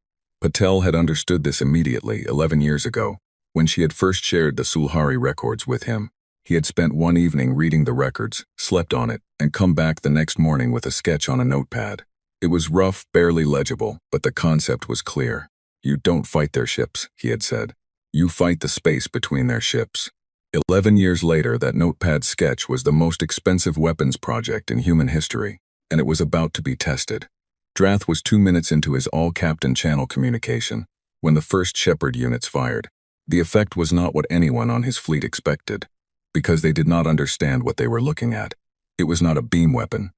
Patel had understood this immediately 11 years ago, when she had first shared the Sulhari records with him. He had spent one evening reading the records, slept on it, and come back the next morning with a sketch on a notepad. It was rough, barely legible, but the concept was clear. You don't fight their ships, he had said. You fight the space between their ships. 11 years later, that notepad sketch was the most expensive weapons project in human history, and it was about to be tested. Drath was 2 minutes into his all-captain channel communication when the first Shepard units fired. The effect was not what anyone on his fleet expected, because they did not understand what they were looking at. It was not a beam weapon.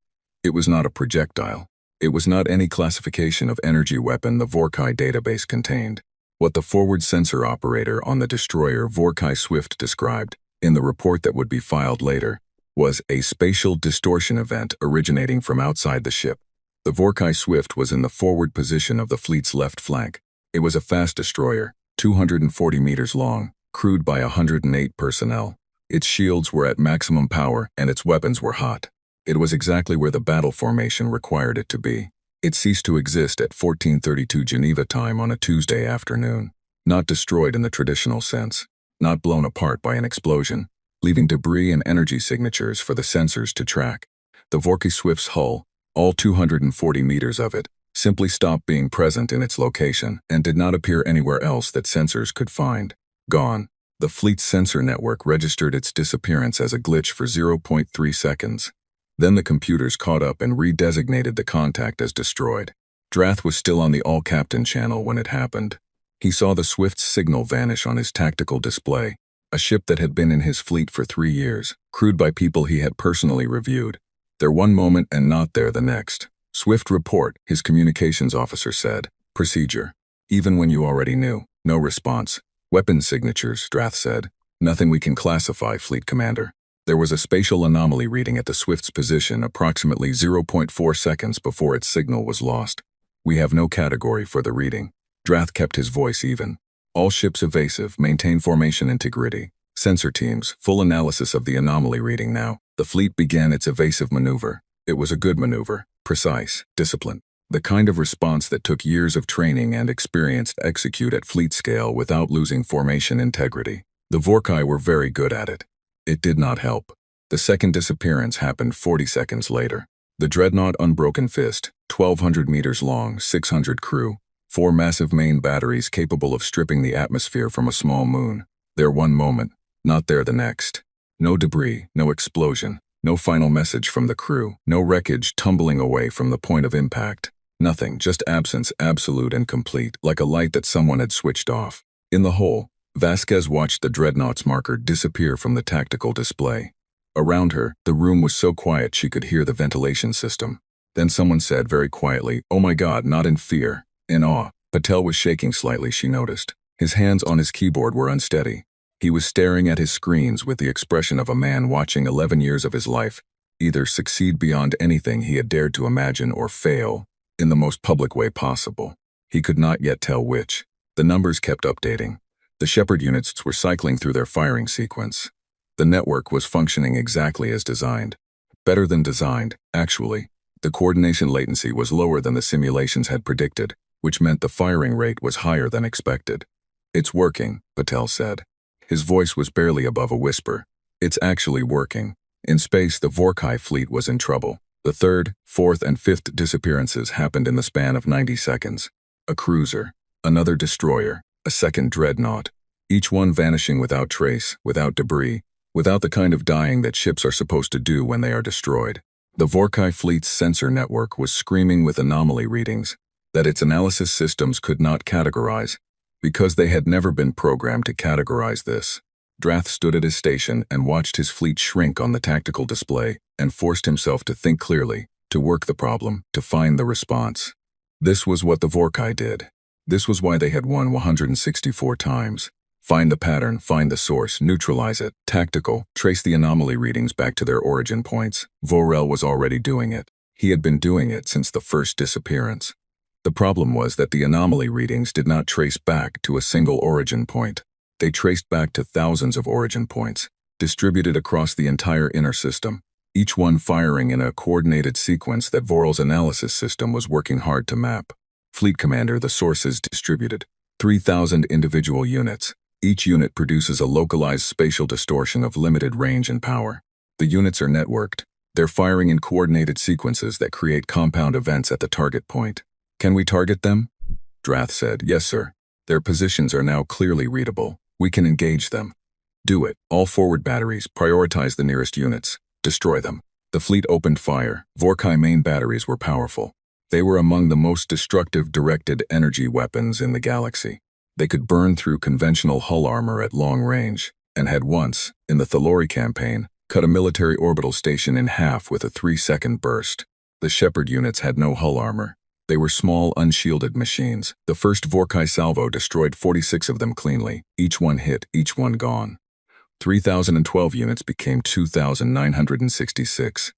It was not a projectile. It was not any classification of energy weapon the Vorkai database contained. What the forward sensor operator on the destroyer Vorkai Swift described, in the report that would be filed later, was a spatial distortion event originating from outside the ship. The Vorkai Swift was in the forward position of the fleet's left flank. It was a fast destroyer, 240 meters long, crewed by 108 personnel. Its shields were at maximum power and its weapons were hot. It was exactly where the battle formation required it to be. It ceased to exist at 14:32 Geneva time on a Tuesday afternoon. Not destroyed in the traditional sense. Not blown apart by an explosion. leaving debris and energy signatures for the sensors to track. The Vorkay Swift's hull, all 240 meters of it, simply stopped being present in its location and did not appear anywhere else that sensors could find. Gone. The fleet's sensor network registered its disappearance as a glitch for 0.3 seconds. Then the computers caught up and redesignated the contact as destroyed. Drath was still on the all-captain channel when it happened. He saw the Swift's signal vanish on his tactical display, a ship that had been in his fleet for 3 years, crewed by people he had personally reviewed. There one moment and not there the next. Swift report, his communications officer said. Procedure. Even when you already knew. No response. Weapon signatures, Drath said. Nothing we can classify, Fleet Commander. There was a spatial anomaly reading at the Swift's position approximately 0.4 seconds before its signal was lost. We have no category for the reading. Drath kept his voice even. All ships evasive, maintain formation integrity. Sensor teams, full analysis of the anomaly reading now. The fleet began its evasive maneuver. It was a good maneuver, precise, disciplined. The kind of response that took years of training and experience to execute at fleet scale without losing formation integrity. The Vorkay were very good at it. It did not help. The second disappearance happened 40 seconds later. The dreadnought Unbroken Fist, 1,200 meters long, 600 crew, 4 massive main batteries capable of stripping the atmosphere from a small moon. There one moment, not there the next. No debris, no explosion, no final message from the crew, no wreckage tumbling away from the point of impact. Nothing, just absence absolute and complete, like a light that someone had switched off. In the hole, Vasquez watched the dreadnought's marker disappear from the tactical display. Around her, the room was so quiet she could hear the ventilation system. Then someone said very quietly, "Oh my God," not in fear, in awe. Patel was shaking slightly, she noticed. His hands on his keyboard were unsteady. He was staring at his screens with the expression of a man watching 11 years of his life either succeed beyond anything he had dared to imagine or fail in the most public way possible. He could not yet tell which. The numbers kept updating. The Shepard units were cycling through their firing sequence. The network was functioning exactly as designed. Better than designed, actually. The coordination latency was lower than the simulations had predicted, which meant the firing rate was higher than expected. "It's working," Patel said. His voice was barely above a whisper. "It's actually working." In space, the Vorkay fleet was in trouble. The third, fourth, and fifth disappearances happened in the span of 90 seconds. A cruiser, another destroyer, a second dreadnought, each one vanishing without trace, without debris, without the kind of dying that ships are supposed to do when they are destroyed. The Vorkay fleet's sensor network was screaming with anomaly readings that its analysis systems could not categorize, because they had never been programmed to categorize this. Drath stood at his station and watched his fleet shrink on the tactical display and forced himself to think clearly, to work the problem, to find the response. This was what the Vorkay did. This was why they had won 164 times. Find the pattern, find the source, neutralize it. Tactical, trace the anomaly readings back to their origin points. Vorel was already doing it. He had been doing it since the first disappearance. The problem was that the anomaly readings did not trace back to a single origin point. They traced back to thousands of origin points, distributed across the entire inner system, each one firing in a coordinated sequence that Vorel's analysis system was working hard to map. Fleet Commander, the source is distributed. 3,000 individual units. Each unit produces a localized spatial distortion of limited range and power. The units are networked. They're firing in coordinated sequences that create compound events at the target point. "Can we target them?" Drath said. "Yes, sir. Their positions are now clearly readable. We can engage them." "Do it. All forward batteries, prioritize the nearest units. Destroy them." The fleet opened fire. Vorkay main batteries were powerful. They were among the most destructive directed energy weapons in the galaxy. They could burn through conventional hull armor at long range, and had once, in the Thalori campaign, cut a military orbital station in half with a 3-second burst. The Shepard units had no hull armor. They were small, unshielded machines. The first Vorkay salvo destroyed 46 of them cleanly, each one hit, each one gone. 3,012 units became 2,966.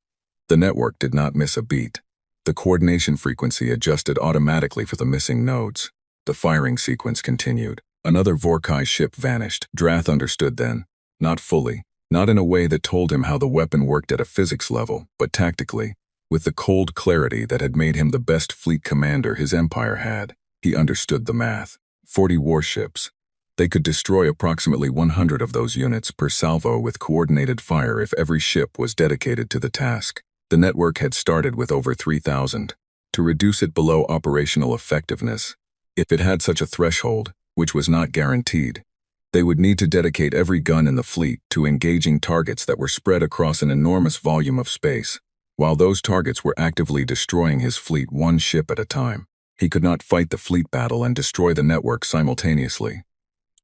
The network did not miss a beat. The coordination frequency adjusted automatically for the missing nodes. The firing sequence continued. Another Vorkay ship vanished. Drath understood then. Not fully. Not in a way that told him how the weapon worked at a physics level, but tactically. With the cold clarity that had made him the best fleet commander his empire had, he understood the math. 40 warships. They could destroy approximately 100 of those units per salvo with coordinated fire if every ship was dedicated to the task. The network had started with over 3,000. To reduce it below operational effectiveness, if it had such a threshold, which was not guaranteed, they would need to dedicate every gun in the fleet to engaging targets that were spread across an enormous volume of space. While those targets were actively destroying his fleet one ship at a time, he could not fight the fleet battle and destroy the network simultaneously.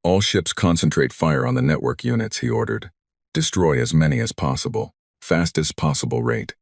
All ships concentrate fire on the network units, he ordered. Destroy as many as possible, fastest possible rate.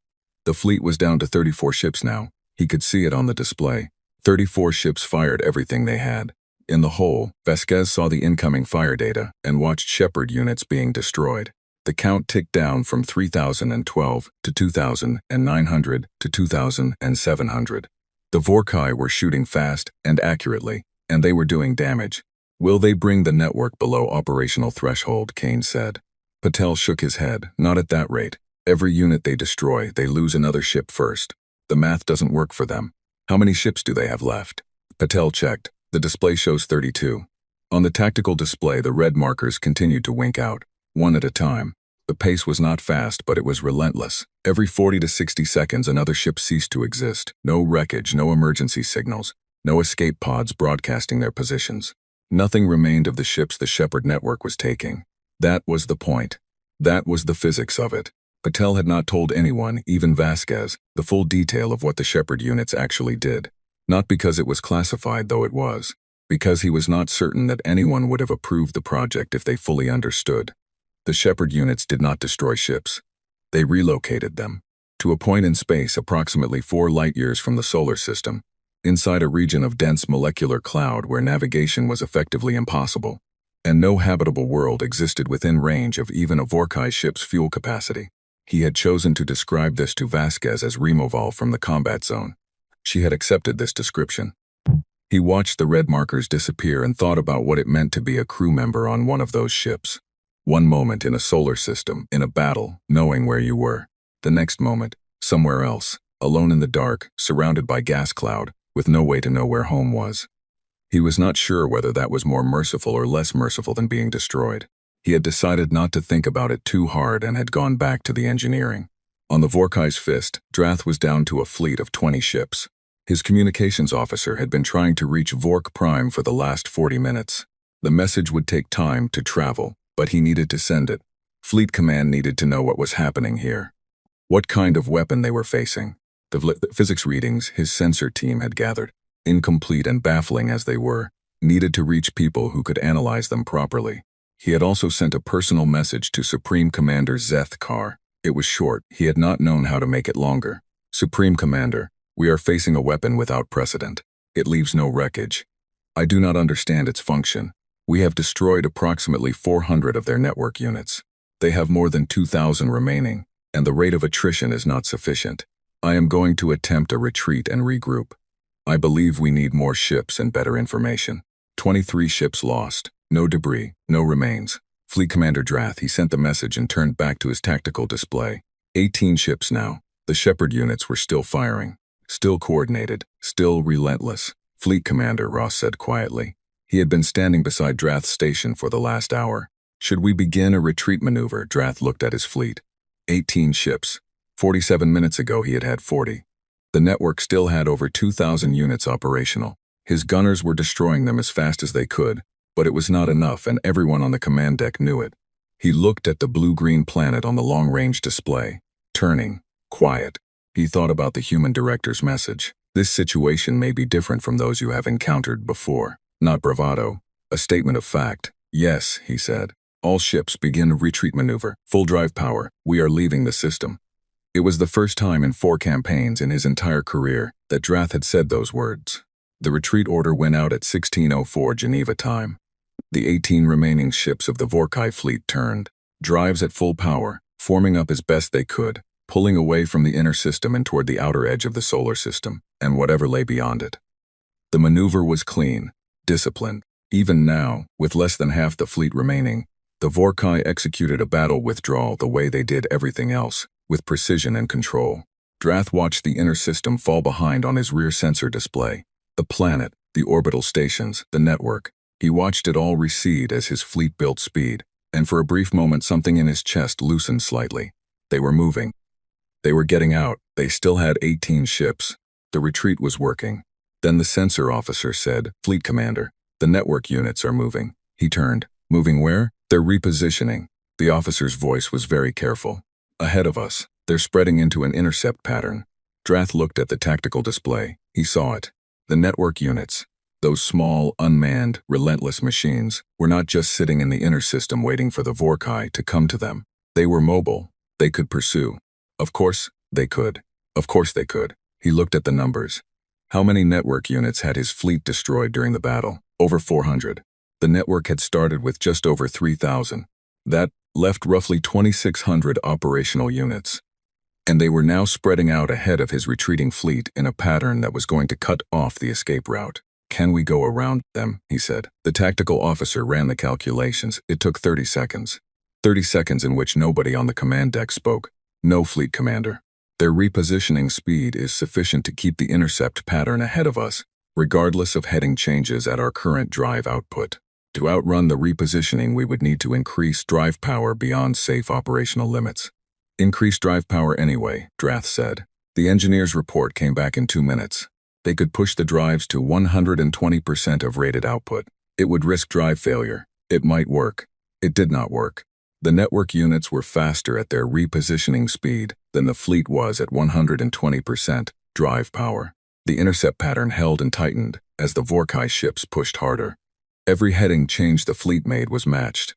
The fleet was down to 34 ships now. He could see it on the display. 34 ships fired everything they had. In the hole, Vasquez saw the incoming fire data and watched Shepard units being destroyed. The count ticked down from 3,012 to 2,900 to 2,700. The Vorkai were shooting fast and accurately, and they were doing damage. Will they bring the network below operational threshold, Kane said. Patel shook his head. Not at that rate. Every unit they destroy, they lose another ship first. The math doesn't work for them. How many ships do they have left? Patel checked. The display shows 32. On the tactical display, the red markers continued to wink out, one at a time. The pace was not fast, but it was relentless. Every 40 to 60 seconds, another ship ceased to exist. No wreckage, no emergency signals, no escape pods broadcasting their positions. Nothing remained of the ships the Shepard network was taking. That was the point. That was the physics of it. Patel had not told anyone, even Vasquez, the full detail of what the Shepard units actually did. Not because it was classified, though it was. Because he was not certain that anyone would have approved the project if they fully understood. The Shepard units did not destroy ships. They relocated them to a point in space approximately 4 light-years from the solar system, inside a region of dense molecular cloud where navigation was effectively impossible, and no habitable world existed within range of even a Vorkai ship's fuel capacity. He had chosen to describe this to Vasquez as removal from the combat zone. She had accepted this description. He watched the red markers disappear and thought about what it meant to be a crew member on one of those ships. One moment in a solar system, in a battle, knowing where you were. The next moment, somewhere else, alone in the dark, surrounded by gas cloud, with no way to know where home was. He was not sure whether that was more merciful or less merciful than being destroyed. He had decided not to think about it too hard and had gone back to the engineering. On the Vorkai's fist, Drath was down to a fleet of 20 ships. His communications officer had been trying to reach Vork Prime for the last 40 minutes. The message would take time to travel, but he needed to send it. Fleet Command needed to know what was happening here. What kind of weapon they were facing. The physics readings his sensor team had gathered, incomplete and baffling as they were, needed to reach people who could analyze them properly. He had also sent a personal message to Supreme Commander Zeth Kar. It was short. He had not known how to make it longer. Supreme Commander, we are facing a weapon without precedent. It leaves no wreckage. I do not understand its function. We have destroyed approximately 400 of their network units. They have more than 2,000 remaining, and the rate of attrition is not sufficient. I am going to attempt a retreat and regroup. I believe we need more ships and better information. 23 ships lost. No debris, no remains. Fleet Commander Drath, he sent the message and turned back to his tactical display. 18 ships now. The Shepard units were still firing. Still coordinated. Still relentless. Fleet Commander, Ross said quietly. He had been standing beside Drath's station for the last hour. Should we begin a retreat maneuver? Drath looked at his fleet. 18 ships. 47 minutes ago he had had 40. The network still had over 2,000 units operational. His gunners were destroying them as fast as they could. But it was not enough, and everyone on the command deck knew it. He looked at the blue-green planet on the long-range display. Turning. Quiet. He thought about the human director's message. This situation may be different from those you have encountered before. Not bravado. A statement of fact. Yes, he said. All ships begin a retreat maneuver. Full drive power. We are leaving the system. It was the first time in 4 campaigns in his entire career that Drath had said those words. The retreat order went out at 16:04 Geneva time. The 18 remaining ships of the Vorkai fleet turned, drives at full power, forming up as best they could, pulling away from the inner system and toward the outer edge of the solar system, and whatever lay beyond it. The maneuver was clean, disciplined. Even now, with less than half the fleet remaining, the Vorkai executed a battle withdrawal the way they did everything else, with precision and control. Drath watched the inner system fall behind on his rear sensor display. The planet, the orbital stations, the network. He watched it all recede as his fleet built speed, and for a brief moment something in his chest loosened slightly. They were moving. They were getting out. They still had 18 ships. The retreat was working. Then the sensor officer said, "Fleet Commander, the network units are moving." He turned. "Moving where?" "They're repositioning." The officer's voice was very careful. "Ahead of us. They're spreading into an intercept pattern." Drath looked at the tactical display. He saw it. The network units, those small, unmanned, relentless machines, were not just sitting in the inner system waiting for the Vorkai to come to them. They were mobile. They could pursue. Of course, they could. Of course they could. He looked at the numbers. How many network units had his fleet destroyed during the battle? Over 400. The network had started with just over 3,000. That left roughly 2,600 operational units. And they were now spreading out ahead of his retreating fleet in a pattern that was going to cut off the escape route. "Can we go around them?" he said. The tactical officer ran the calculations. It took 30 seconds. 30 seconds in which nobody on the command deck spoke. "No, Fleet Commander. Their repositioning speed is sufficient to keep the intercept pattern ahead of us, regardless of heading changes at our current drive output. To outrun the repositioning, we would need to increase drive power beyond safe operational limits." "Increase drive power anyway," Drath said. The engineer's report came back in 2 minutes. They could push the drives to 120% of rated output. It would risk drive failure. It might work. It did not work. The network units were faster at their repositioning speed than the fleet was at 120% drive power. The intercept pattern held and tightened as the Vorkai ships pushed harder. Every heading change the fleet made was matched.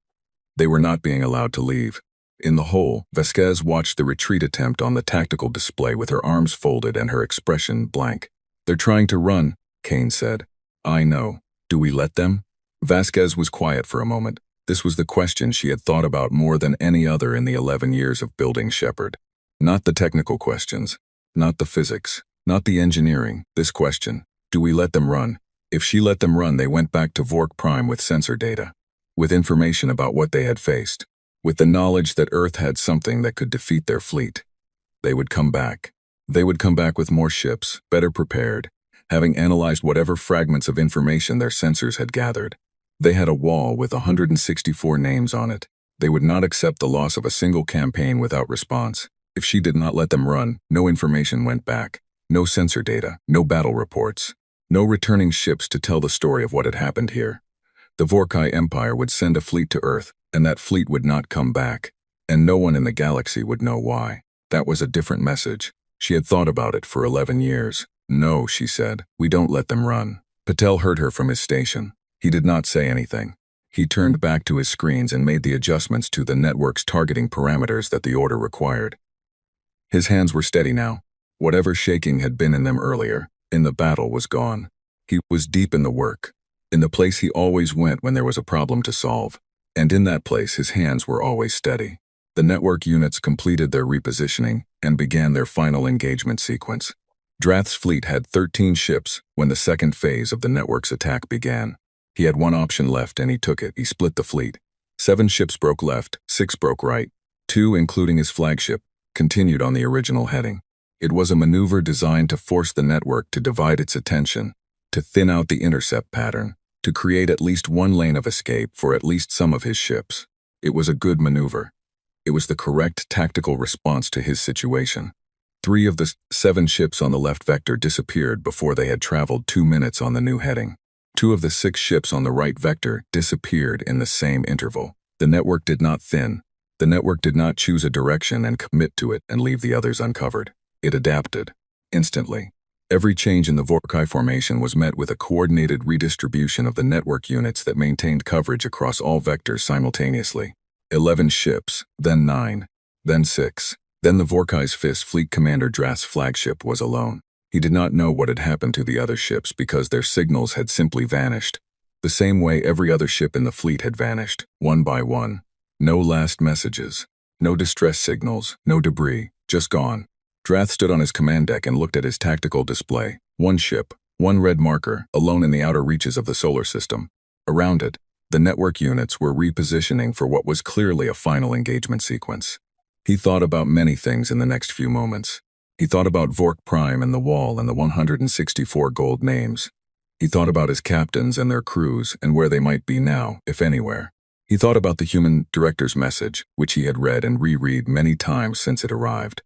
They were not being allowed to leave. In the hole, Vasquez watched the retreat attempt on the tactical display with her arms folded and her expression blank. "They're trying to run," Kane said. "I know. Do we let them?" Vasquez was quiet for a moment. This was the question she had thought about more than any other in the 11 years of building Shepard. Not the technical questions, not the physics, not the engineering. This question: do we let them run? If she let them run, they went back to Vork Prime with sensor data, with information about what they had faced, with the knowledge that Earth had something that could defeat their fleet. They would come back. They would come back with more ships, better prepared, having analyzed whatever fragments of information their sensors had gathered. They had a wall with 164 names on it. They would not accept the loss of a single campaign without response. If she did not let them run, no information went back. No sensor data, no battle reports, no returning ships to tell the story of what had happened here. The Vorkai Empire would send a fleet to Earth, and that fleet would not come back, and no one in the galaxy would know why. That was a different message. She had thought about it for 11 years. "No," she said, "we don't let them run." Patel heard her from his station. He did not say anything. He turned back to his screens and made the adjustments to the network's targeting parameters that the order required. His hands were steady now. Whatever shaking had been in them earlier, in the battle, was gone. He was deep in the work, in the place he always went when there was a problem to solve. And in that place, his hands were always steady. The network units completed their repositioning and began their final engagement sequence. Drath's fleet had 13 ships when the second phase of the network's attack began. He had one option left and he took it. He split the fleet. 7 ships broke left, 6 broke right. 2, including his flagship, continued on the original heading. It was a maneuver designed to force the network to divide its attention, to thin out the intercept pattern, to create at least one lane of escape for at least some of his ships. It was a good maneuver. It was the correct tactical response to his situation. 3 of the 7 ships on the left vector disappeared before they had traveled 2 minutes on the new heading. 2 of the 6 ships on the right vector disappeared in the same interval. The network did not thin. The network did not choose a direction and commit to it and leave the others uncovered. It adapted. Instantly. Every change in the Vorkai formation was met with a coordinated redistribution of the network units that maintained coverage across all vectors simultaneously. 11 ships, then 9, then 6. Then the Vorkai's Fist Fleet Commander Drath's flagship was alone. He did not know what had happened to the other ships because their signals had simply vanished. The same way every other ship in the fleet had vanished, one by one. No last messages. No distress signals, no debris, just gone. Drath stood on his command deck and looked at his tactical display. 1 ship, 1 red marker, alone in the outer reaches of the solar system. Around it, the network units were repositioning for what was clearly a final engagement sequence. He thought about many things in the next few moments. He thought about Vork Prime and the wall and the 164 gold names. He thought about his captains and their crews and where they might be now, if anywhere. He thought about the human director's message, which he had read and reread many times since it arrived,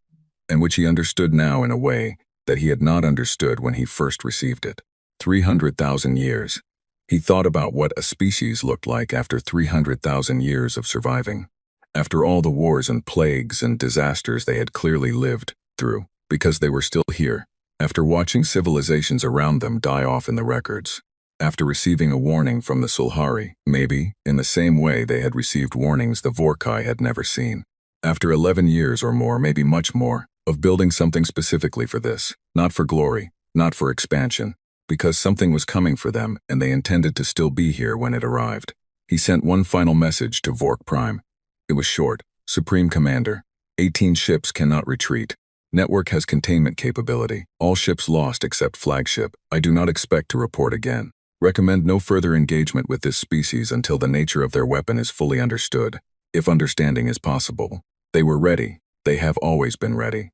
and which he understood now in a way that he had not understood when he first received it. 300,000 years. He thought about what a species looked like after 300,000 years of surviving. After all the wars and plagues and disasters they had clearly lived through, because they were still here. After watching civilizations around them die off in the records. After receiving a warning from the Sulhari, maybe, in the same way they had received warnings the Vorkai had never seen. After 11 years or more, maybe much more, of building something specifically for this, not for glory, not for expansion, because something was coming for them and they intended to still be here when it arrived. He sent one final message to Vork Prime. It was short. Supreme Commander, 18 ships cannot retreat. Network has containment capability. All ships lost except flagship. I do not expect to report again. Recommend no further engagement with this species until the nature of their weapon is fully understood, if understanding is possible. They were ready. They have always been ready.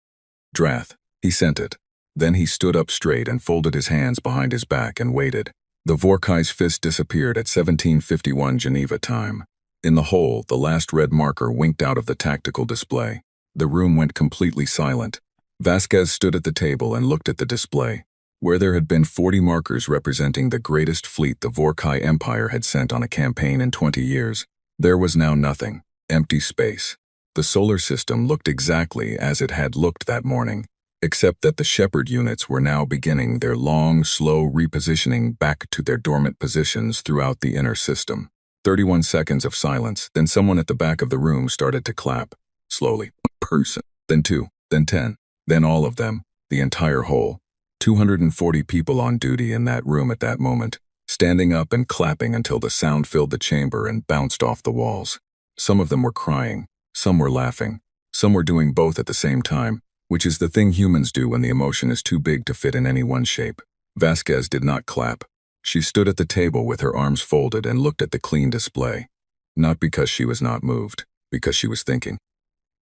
Drath. He sent it. Then he stood up straight and folded his hands behind his back and waited. The Vorkai's fist disappeared at 1751 Geneva time. In the hole, the last red marker winked out of the tactical display. The room went completely silent. Vasquez stood at the table and looked at the display. Where there had been 40 markers representing the greatest fleet the Vorkai Empire had sent on a campaign in 20 years, there was now nothing. Empty space. The solar system looked exactly as it had looked that morning, except that the Shepherd units were now beginning their long, slow repositioning back to their dormant positions throughout the inner system. 31 seconds of silence, then someone at the back of the room started to clap. Slowly. One person. Then two. Then 10. Then all of them. The entire whole. 240 people on duty in that room at that moment, standing up and clapping until the sound filled the chamber and bounced off the walls. Some of them were crying. Some were laughing. Some were doing both at the same time, which is the thing humans do when the emotion is too big to fit in any one shape. Vasquez did not clap. She stood at the table with her arms folded and looked at the clean display. Not because she was not moved, because she was thinking.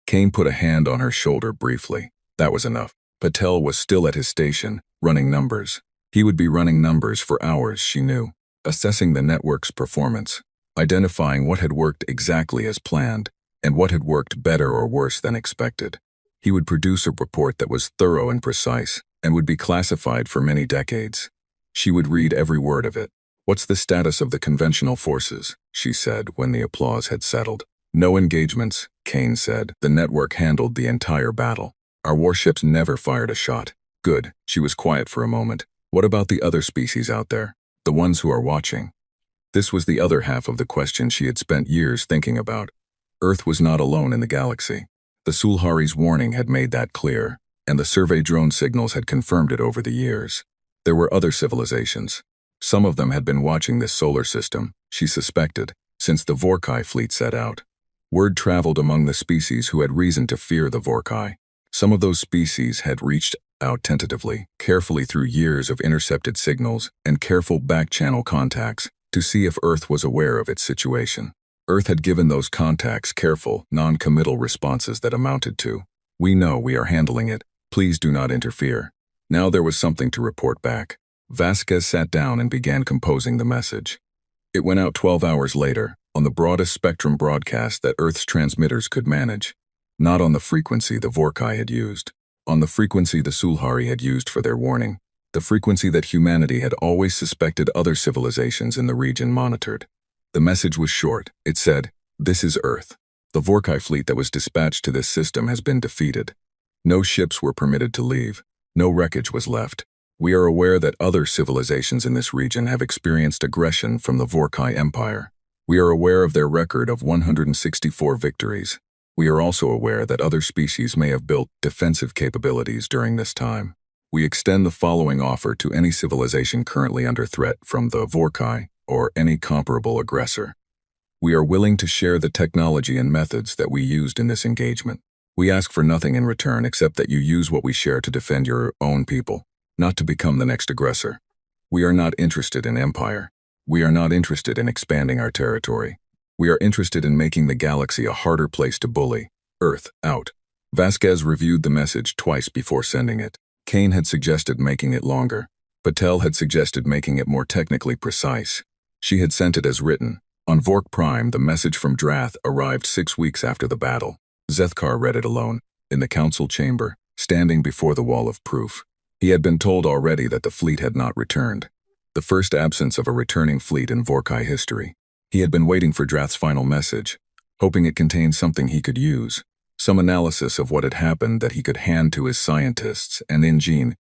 Kane put a hand on her shoulder briefly. That was enough. Patel was still at his station, running numbers. He would be running numbers for hours, she knew, assessing the network's performance, identifying what had worked exactly as planned, and what had worked better or worse than expected. He would produce a report that was thorough and precise, and would be classified for many decades. She would read every word of it. What's the status of the conventional forces? She said when the applause had settled. No engagements, Kane said. The network handled the entire battle. Our warships never fired a shot. Good. She was quiet for a moment. What about the other species out there? The ones who are watching? This was the other half of the question she had spent years thinking about. Earth was not alone in the galaxy. The Sulhari's warning had made that clear, and the survey drone signals had confirmed it over the years. There were other civilizations. Some of them had been watching this solar system, she suspected, since the Vorkai fleet set out. Word traveled among the species who had reason to fear the Vorkai. Some of those species had reached out tentatively, carefully through years of intercepted signals and careful back-channel contacts, to see if Earth was aware of its situation. Earth had given those contacts careful, non-committal responses that amounted to, "We know we are handling it. Please do not interfere." Now there was something to report back. Vasquez sat down and began composing the message. It went out 12 hours later, on the broadest spectrum broadcast that Earth's transmitters could manage. Not on the frequency the Vorkai had used. On the frequency the Sulhari had used for their warning. The frequency that humanity had always suspected other civilizations in the region monitored. The message was short. It said, "This is Earth. The Vorkai fleet that was dispatched to this system has been defeated. No ships were permitted to leave. No wreckage was left. We are aware that other civilizations in this region have experienced aggression from the Vorkai Empire. We are aware of their record of 164 victories. We are also aware that other species may have built defensive capabilities during this time. We extend the following offer to any civilization currently under threat from the Vorkai or any comparable aggressor. We are willing to share the technology and methods that we used in this engagement. We ask for nothing in return except that you use what we share to defend your own people, not to become the next aggressor. We are not interested in empire. We are not interested in expanding our territory. We are interested in making the galaxy a harder place to bully. Earth, out." Vasquez reviewed the message twice before sending it. Kane had suggested making it longer. Patel had suggested making it more technically precise. She had sent it as written. On Vork Prime, the message from Drath arrived 6 weeks after the battle. Zethkar read it alone, in the council chamber, standing before the wall of proof. He had been told already that the fleet had not returned. The first absence of a returning fleet in Vorkai history. He had been waiting for Drath's final message, hoping it contained something he could use, some analysis of what had happened that he could hand to his scientists, and Ingene,